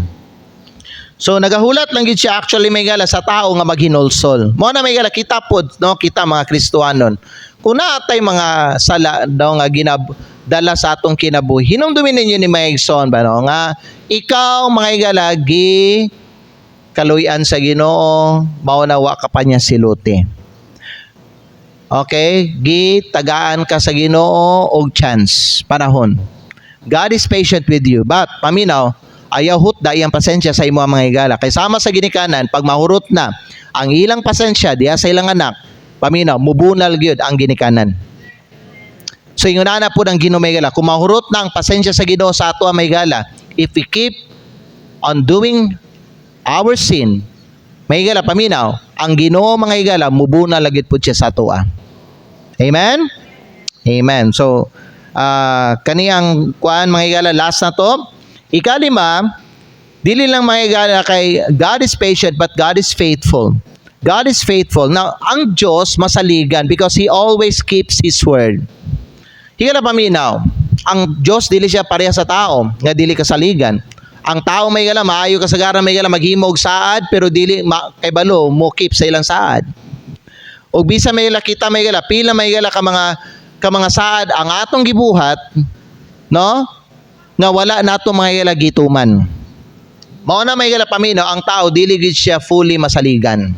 So nagahulat lang gid siya actually may gala sa tao nga maghinulsol. Mo na may gala kita pod no kita mga Kristohanon. Kung naatay mga sala daw nga dala sa atong kinabuhi. Hinumdumin ninyo ni mga igsoon ba no? Nga ikaw mga igalagi kaluyan sa Ginoo, maunawa ka pa niya siluti. Okay? Tagaan ka sa Ginoo og chance, panahon. God is patient with you. But, paminaw, ayaw hutda iyang pasensya sa imo mga igala. Kay sama sa ginikanan, pag mahurot na, ang ilang pasensya, diya sa ilang anak, paminaw, mubunal gyud ang ginikanan. So ingon na po ng Ginoo may gala, kung mahurot na ang pasensya sa Ginoo sa ato may gala, if we keep on doing our sin, may gala paminaw, ang Ginoo mga igala mubuna lagit pud siya sa ato. Amen? Amen. So kaniyang kuan mga higala last na to. Ikalima, dili lang mga higala kay God is patient but God is faithful. God is faithful. Now, ang Diyos masaligan because He always keeps His word. Higala paminaw, ang Diyos dili siya pareha sa tao nga dili kasaligan. Ang tao may gala maayo kasagaran may gala maghimog saad pero dili kay balo mo keep sa ilang saad. Og bisa may gala kita may gala pila may gala ka mga saad ang atong gibuhat no nga wala nato mga gala gituman. Mao na may gala paminaw ang tao dili gid siya fully masaligan.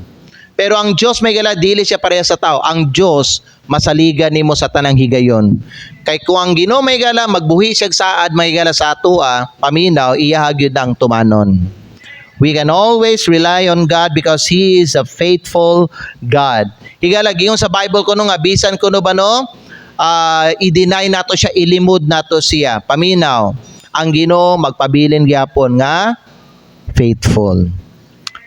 Pero ang Diyos may gala dili siya pareha sa tao. Ang Diyos masaligan nimo sa tanang higayon. Kay kung ang Ginoo may gala magbuhi siya saad may gala sa atoa, paminaw iya gyud ang tumanon. We can always rely on God because He is a faithful God. Higala giyon sa Bible kuno nga bisan kuno ba no i-deny nato siya, ilimod nato siya. Paminaw, ang Ginoo magpabilin gyapon nga faithful.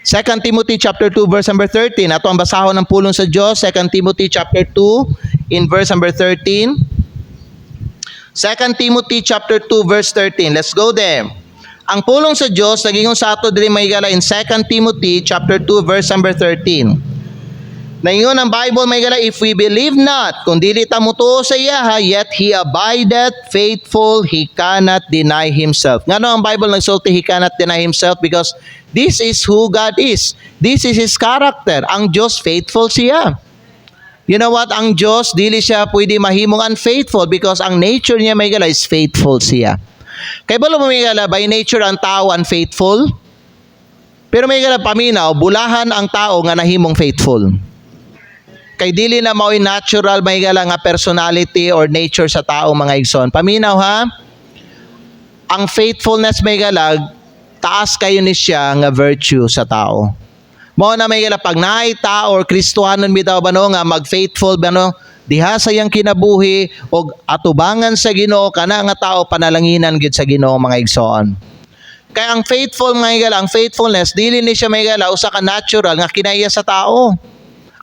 2 Timothy chapter 2 verse number 13. Ato ang basahon ng pulong sa Diyos. 2 Timothy chapter 2 in verse number 13. 2 Timothy chapter 2 verse 13. Let's go there. Ang pulong sa Diyos naging sa ato diri may gala in 2 Timothy chapter 2 verse number 13. Naingon ang Bible may gala, if we believe not, kung dili ta mutuo sa iya, yet He abideth faithful, He cannot deny Himself. Ngano ang Bible nagsulti He cannot deny Himself? Because this is who God is. This is His character. Ang Diyos faithful siya. You know what? Ang Diyos dili siya pwede mahimong unfaithful because ang nature niya may gala is faithful siya. Kay balo may gala by nature ang tao unfaithful. Pero may gala paminaw, bulahan ang tao nga nahimong faithful. Kay dili na mao'y natural may gala nga personality or nature sa tao mga igsoon. Paminaw ha, ang faithfulness may gala, taas kayo ni siya nga virtue sa tao. Mao na may gala pag naay tao or Kristohanon bitaw ba no nga mag-faithful ba no, diha sa iyang kinabuhi og atubangan sa Ginoo kana nga tao panalanginan gid sa Ginoo mga igsoon. Kaya ang faithful mga gala, ang faithfulness dili ni siya may gala usa ka natural nga kinaiya sa tao.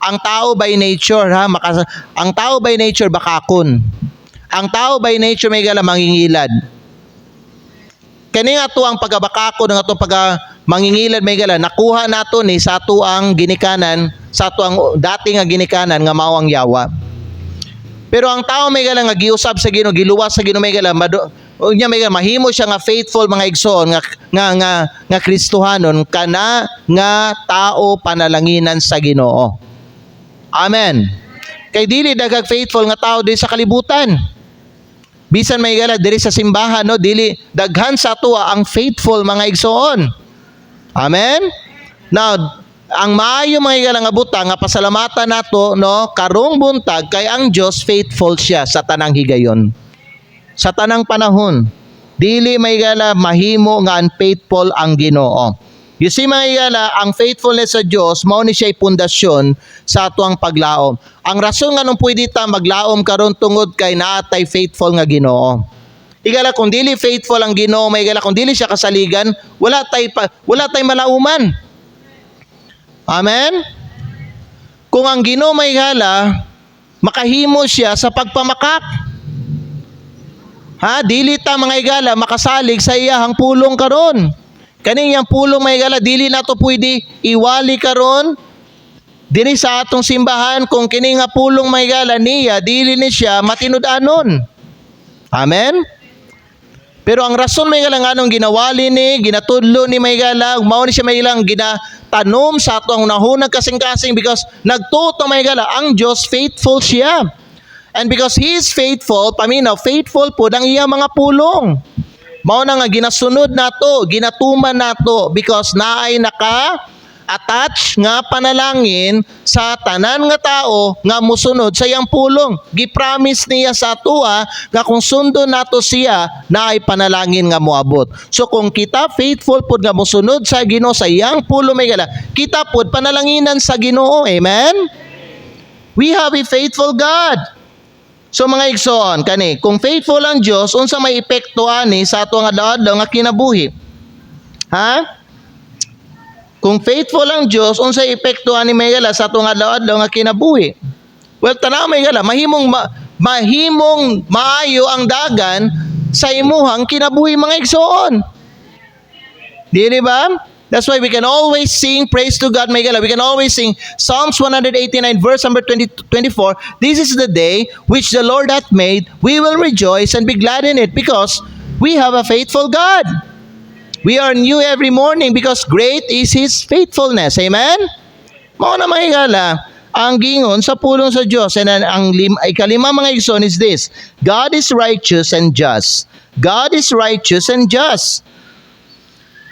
Ang tao by nature ha, ang tao by nature bakakon. Ang tao by nature may gala mangingilad. Kani nga to ang pagabakakon ng atong mangingilad may gala nakuha nato ni sa ato ang ginikanan, sa ato ang dati nga ginikanan nga mao ang yawa. Pero ang tao may gala nga giusab sa Ginoo, giluwas sa Ginoo may gala unya may gala mahimo siya nga faithful mga igsoon nga Kristohanon kana nga tao panalanginan sa Ginoo. Amen. Kay dili dagag faithful nga tao diri sa kalibutan. Bisan may gala diri sa simbahan no, dili daghan sa tuwa ang faithful mga igsoon. Amen. Now, ang maayo mga gala nga butang nga pasalamatan nato no karong buntag kay ang Dios faithful siya sa tanang higayon. Sa tanang panahon, dili may gala mahimo nga unfaithful ang Ginoo. You see mga igala, ang faithfulness sa Diyos, mao ni siya'y pundasyon sa atuang paglaom. Ang rason nga nung pwede ta maglaom karon tungod kay naatay faithful nga Ginoo. Igala, kung dili faithful ang Ginoo, may igala, kung dili siya kasaligan, wala tay malauman. Amen? Kung ang Ginoo may igala, makahimo siya sa pagpamakak. Ha, dili ta mga igala makasalig sa iyahang pulong karon. Kaniyang pulong may gala, dili na to pwede iwali karon diri sa atong simbahan kung kini nga pulong may gala niya, dili ni siya matinud-anon. Amen? Pero ang rason may gala nga nung ginawali ni, ginatudlo ni may gala, mao ni siya may ilang ginatanom sa atong nahunag kasing-kasing because nagtuto may gala, ang Diyos faithful siya. And because He is faithful, paminaw, faithful po ang iya mga pulong. Mao na nga ginasunod nato, ginatuman nato because naay naka-attach nga panalangin sa tanan nga tao nga musunod sa iyang pulong. Gipromise niya sa atua nga kung sundo nato siya, naay panalangin nga moabot. So kung kita faithful pud nga musunod sa Ginoo sa iyang pulong may gala, kita pud panalanginan sa Ginoo. Amen? We have a faithful God. So mga igsoon, kani, kung faithful ang Diyos, unsa may epekto ani sa ato nga adlaw nga kinabuhi? Ha? Kung faithful ang Diyos, unsa epekto ani may gala sa ato nga adlaw nga kinabuhi? Well, tanaw may gala, mahimong mahimong maayo ang dagan sa imuhang kinabuhi mga igsoon. Di ba? That's why we can always sing praise to God, may gala. We can always sing Psalms 189 verse number 24. This is the day which the Lord hath made. We will rejoice and be glad in it because we have a faithful God. We are new every morning because great is His faithfulness. Amen? Mao na may gala. Ang gingon sa pulong sa Diyos, and ang ikalima mga igsoon is this: God is righteous and just. God is righteous and just.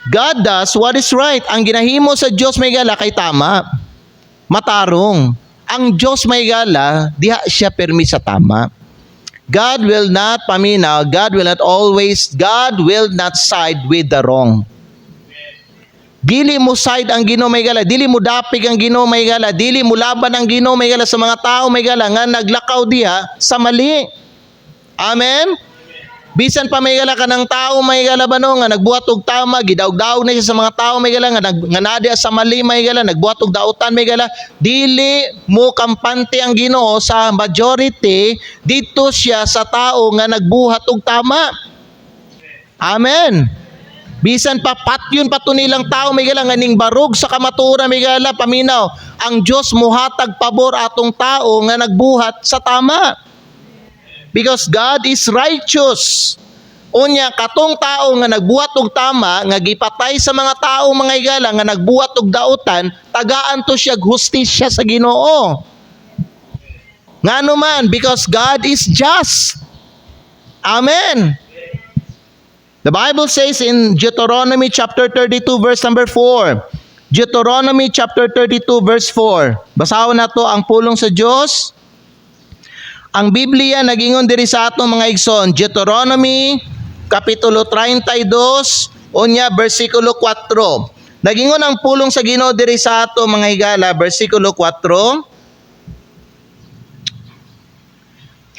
God does what is right. Ang ginahimo sa Diyos may gala kay tama. Matarong. Ang Diyos may gala, diha siya permi sa tama. God will not paminaw, God will not side with the wrong. Dili mo side ang Ginoo may gala, dili mo dapig ang Ginoo may gala, dili mo laban ang Ginoo may gala sa mga tao may gala nga naglakaw diha sa mali. Amen. Bisan pa may gala ka ng tao may gala ba no nga nagbuhat og tama, gidaog-daog na siya sa mga tao may gala nga nadia sa mali may gala, nagbuhat og dautan may gala, dili mo kampante ang Ginoo sa majority dito siya sa tao nga nagbuhat og tama. Amen. Bisan pa patyon pato nilang tao may gala nga ning barog sa kamatura may gala paminaw, ang Dios muhatag pabor atong tao nga nagbuhat sa tama. Because God is righteous. Unya katong tao nga nagbuhat og tama nga gipatay sa mga tao mga igala nga nagbuhat og dautan, tagaan to siya hustisya sa Ginoo. Ngano man, because God is just. Amen. The Bible says in Deuteronomy chapter 32 verse number 4. Deuteronomy chapter 32 verse 4. Basahon nato ang pulong sa Dios. Ang Biblia nagingon diri sa ato mga igsoon, Deuteronomy kapitulo 32 unya bersikulo 4. Nagingon ang pulong sa Ginoo diri sa ato mga higala, bersikulo 4.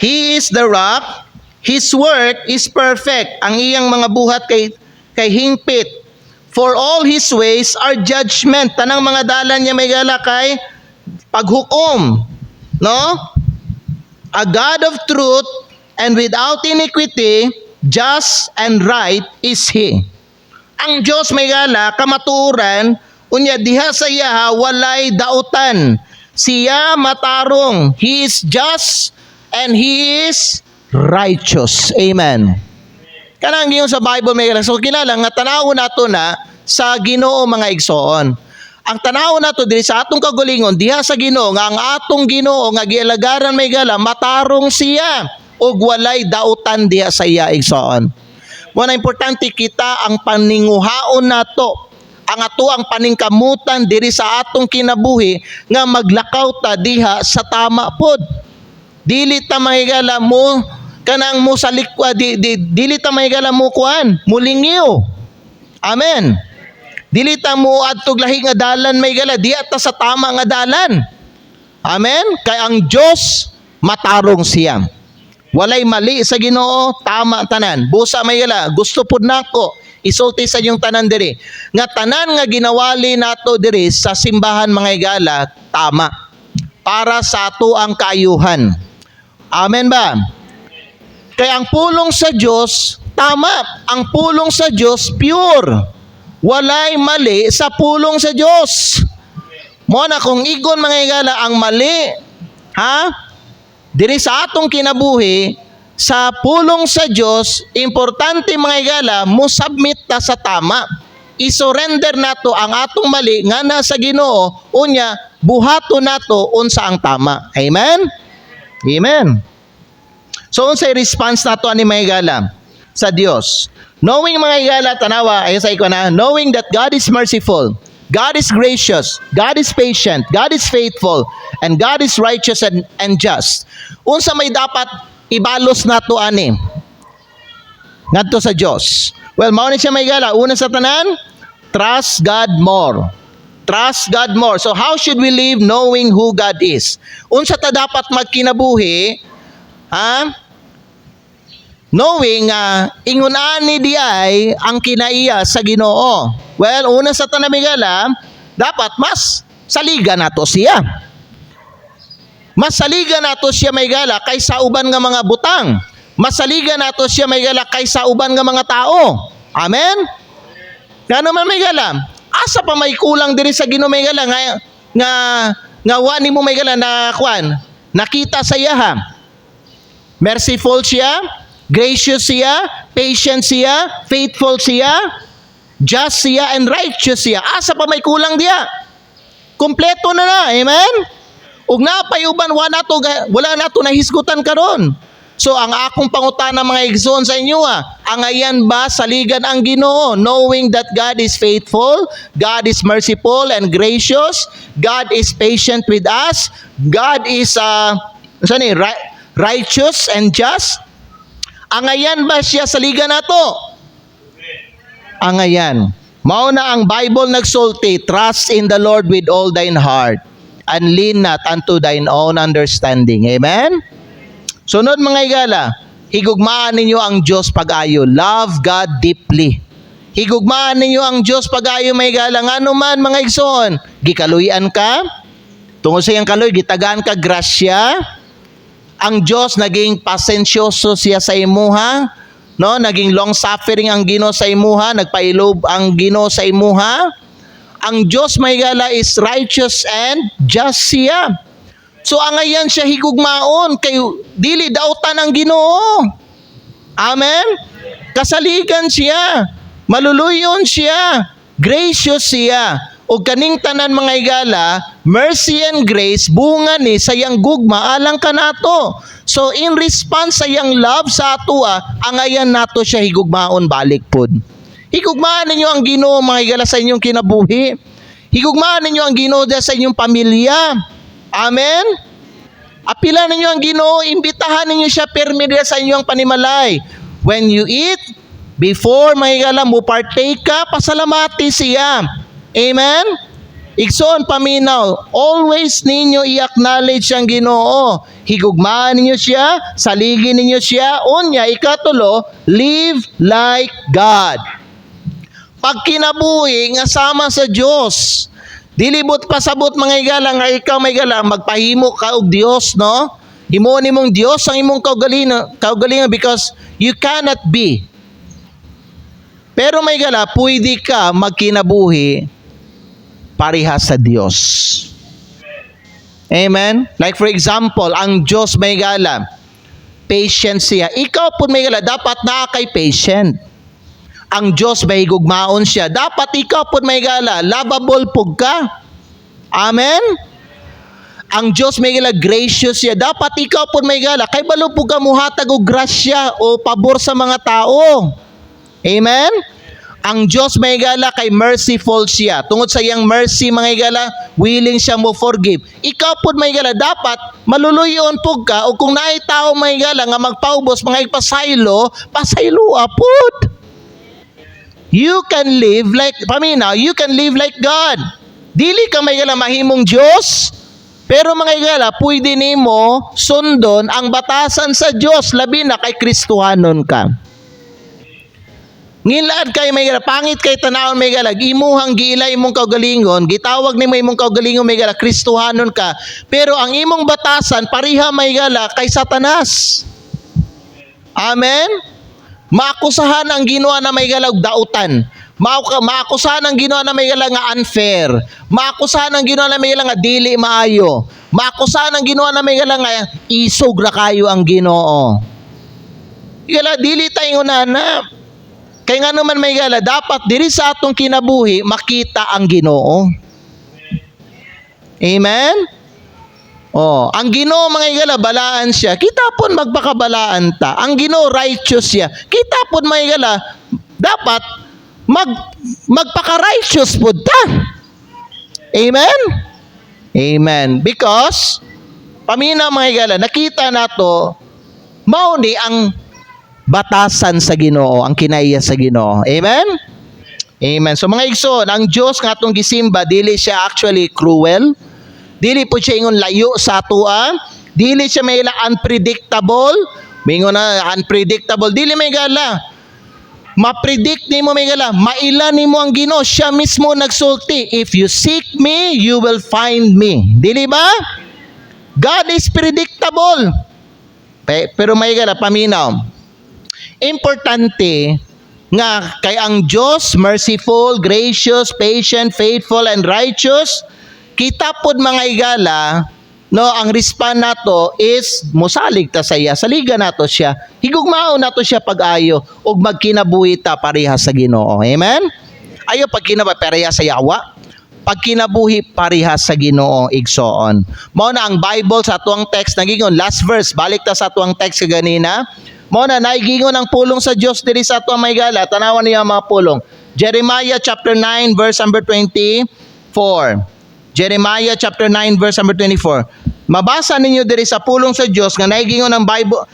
He is the rock, His work is perfect. Ang iyang mga buhat kay hingpit. For all His ways are judgment. Tanang mga dalan niya may gala kay paghukom. No? A God of truth and without iniquity, just and right is He. Ang Diyos may gala, kamatuoran, unya diha sa iya walay dautan. Siya matarong. He is just and He is righteous. Amen. Kanang giyon sa Bible may gala. So kilala nga tanaw nato na sa Ginoo mga igsoon. Ang tanaw nato diri sa atong kagulingon diha sa Ginoo nga ang atong Ginoo nga gialagaran may gala matarong siya ug walay dautan diha sa iya igsoon. Mo na importante kita ang paninguhaon nato, ang ato ang paningkamutan diri sa atong kinabuhi nga maglakaw ta diha sa tama pod. Dili ta mahigala mo kanang mo sa likwa dili ta mahigala mo kuan, mulingiw. Amen. Dili ta mo adtog lahi nga dalan may gala, di ta sa tama nga dalan. Amen. Kay ang Dios matarong siya. Walay mali sa Ginoo, tama tanan. Busa may gala, gusto pud nako isulti sa inyong tanan diri nga tanan nga ginawali nato diri sa simbahan mga igala tama para sa ato ang kaayuhan. Amen ba? Kaya ang pulong sa Diyos tama, ang pulong sa Diyos pure. Walay mali sa pulong sa Diyos. Mo na kung igon mga igala ang mali, diri sa atong kinabuhi sa pulong sa Diyos, importante mga igala mo submit ta sa tama. I-surrender nato ang atong mali nga nasa Ginoo, unya buhato nato unsa ang tama. Amen. Amen. So unsay response nato ani mga igala sa Dios? Knowing mga igala tanawa ay sa ikona, knowing that God is merciful, God is gracious, God is patient, God is faithful, and God is righteous and just. Unsa may dapat ibalos nato ani ngadto sa Dios? Well, mao ni siya may igala, una sa tanan, trust God more. Trust God more. So how should we live knowing who God is? Unsa ta dapat magkinabuhi? Knowing ingon ani di ay ang kinaiya sa Ginoo. Well, una sa tanamigala, dapat mas saliga nato siya. Masaligan nato siya may gala kaysa uban nga mga butang. Masaligan nato siya may gala kaysa uban nga mga tao. Amen? Ngano man may gala? Asa pa may kulang diri sa Ginoo may gala nga wani mo may gala na kuan? Nakita sa iya ha. Merciful siya, gracious siya, patient siya, faithful siya, just siya, and righteous siya. Asa pa may kulang diya? Kompleto na. Amen? Ug napayuban wala nato nahisgutan karon. So ang akong pangutana mga igsoon sa inyo angayan ba saligan ang Ginoo, knowing that God is faithful, God is merciful and gracious, God is patient with us, God is righteous and just. Angayan ba siya saligan nato? Angayan. Mao na ang Bible nagsulti, trust in the Lord with all thine heart and lean not unto thine own understanding. Amen? Sunod mga igala, higugmaan ninyo ang Diyos pag-ayo. Love God deeply. Higugmaan ninyo ang Diyos pag-ayo mga igala. Nga naman mga igsoon, gikaluyan ka, tungod sa iyang kaloy, gitagaan ka grasya. Ang Diyos naging pasensyoso siya sa imuha, no? Naging long suffering ang Ginoo sa imuha, nagpailob ang Ginoo sa imuha. Ang Diyos mga igala is righteous and just siya. So angayan siya higugmaon kay dili dautan ang Ginoo. Amen. Kasaligan siya, maluluyon siya, gracious siya. O kaning tanan mga igala, mercy and grace bunga ni sayang gugma alang kanato. So in response sa yang love sa ato angayan nato siya higugmaon balik pod. Higugmaan ninyo ang Ginoo mga igala sa inyong kinabuhi. Higugmaan ninyo ang Ginoo sa inyong pamilya. Amen? Apilan ninyo ang Ginoo, imbitahan ninyo siya permira sa inyong panimalay. When you eat, before mahigala mo partake ka, pasalamati siya. Amen? Igsoon paminaw, always ninyo i-acknowledge ang Ginoo. Higugmaan ninyo siya, saligin ninyo siya, unya ikatulo, live like God. Pag kinabuhi nga sama sa Dios, dilibot pasabot mga igala nga ikaw may gala magpahimo ka og Dios, no? Himuon nimong Dios ang imong kaugalingon because you cannot be. Pero may gala pwede ka magkinabuhi parehas sa Dios. Amen? Like for example, ang Dios may gala patient siya. Ikaw pud may gala dapat naa kay patient. Ang Diyos may higugmaon siya. Dapat ikaw po may gala, lovable po ka. Amen? Ang Diyos may gala, gracious siya. Dapat ikaw po may gala, kay balo po ka muhatag og grasya o pabor sa mga tao. Amen? Ang Diyos may gala, kay merciful siya. Tungod sa iyang mercy mga gala, willing siya mo forgive. Ikaw po may gala, dapat maluluyon po ka o kung naay tao may gala nga magpaubos mga ipasaylo, pasaylo apod. You can live like, paminaw, you can live like God. Dili ka may gala mahimong Diyos, pero mga gala, pwede nimo sundon ang batasan sa Diyos, labi na kay Kristohanon ka. Ngilad kay may gala, pangit kay tanawon may gala, imuhang giila imong kaugalingon, gitawag nimo imong kaugalingon may gala, Kristohanon ka, pero ang imong batasan, pariha may gala kay Satanas. Amen? Maakusahan ang Ginoo na may galag dautan. Maakusahan ang Ginoo na may galag nga unfair. Maakusahan ang Ginoo na may galag nga dili maayo. Maakusahan ang Ginoo na may galag nga isog ra kayo ang Ginoo. Igala dili tayo na. Kay nga naman may gala dapat diri sa atong kinabuhi makita ang Ginoo. Amen? Ang Ginoo mga igala balaan siya. Kita pon magpakabalaan ta. Ang Ginoo righteous siya. Kita pon mga igala dapat magpaka-righteous pud ta. Amen? Amen. Because pamina mga igala nakita nato mao ni ang batasan sa Ginoo, ang kinaiya sa Ginoo. Amen? Amen. So mga igsoon, ang Dios nga atong gisimba dili siya actually cruel. Dili po siya ingon layo sa atua. Dili siya may unpredictable. Mingon na unpredictable. Dili may gala. Ma-predict nimo may gala. Maila nimo ang Ginoo. Siya mismo nagsulti. If you seek me, you will find me. Dili ba? God is predictable. Pero may gala, paminaw. Importante nga kay ang Diyos, merciful, gracious, patient, faithful, and righteous, kita pod mga igala, no, ang respond nato is mosalig ta sa iya, saliga nato siya, higugmao nato siya pag-ayo, ug magkinabuhi ta parehas sa Ginoo. Amen? Ayo pagkinabuhi parehas sa yawa, pagkinabuhi parehas sa Ginoo igsoon. Mao na ang Bible sa atuang text nagingon, last verse, balik ta sa atuang text kaganina. Mao na naigingon ang pulong sa Dios diri sa atuang maygala, tanawan niyo ang mga pulong. Jeremiah chapter 9 verse number 24. Jeremiah chapter 9 verse number 24. Mabasa ninyo diri sa pulong sa Dios nga naigingon ang Bible,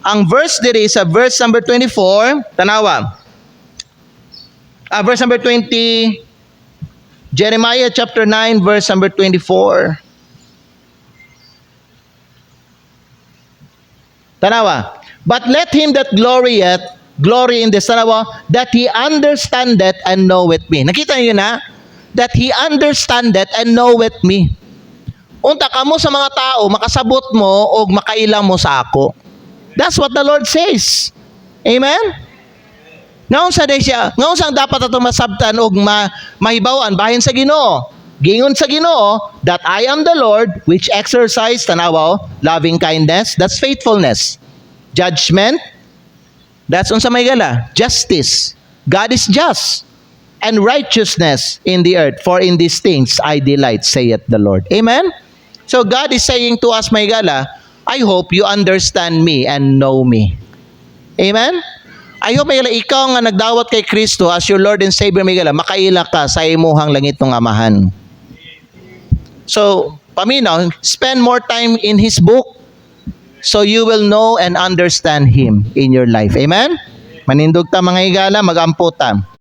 ang verse diri sa verse number 24, tanawa. Verse number 20, Jeremiah chapter 9 verse number 24. Tanawa. But let him that glorieth glory in this, tanawa, that he understandeth and knoweth me. Nakita niyo na? That he understandeth and knoweth me. Unta kamo sa mga tao, makasabot mo o makailang mo sa ako. That's what the Lord says. Amen? Ngayon sa siya, ngayon sang dapat ato masabtan o mahibawan bahin sa Ginoo. Gingon sa Ginoo that I am the Lord which exercise, tanawa, loving kindness, that's faithfulness. Judgment, that's unsa may gala, justice. God is just. And righteousness in the earth, for in these things I delight, saith the Lord. Amen? So God is saying to us, may gala, I hope you understand me and know me. Amen? I hope may gala, ikaw nga nagdawat kay Kristo as your Lord and Savior, may gala, makaila ka sa imuhang langit ng amahan. So, paminaw, spend more time in His book so you will know and understand Him in your life. Amen? Manindog ta mga higala, mag-amputan.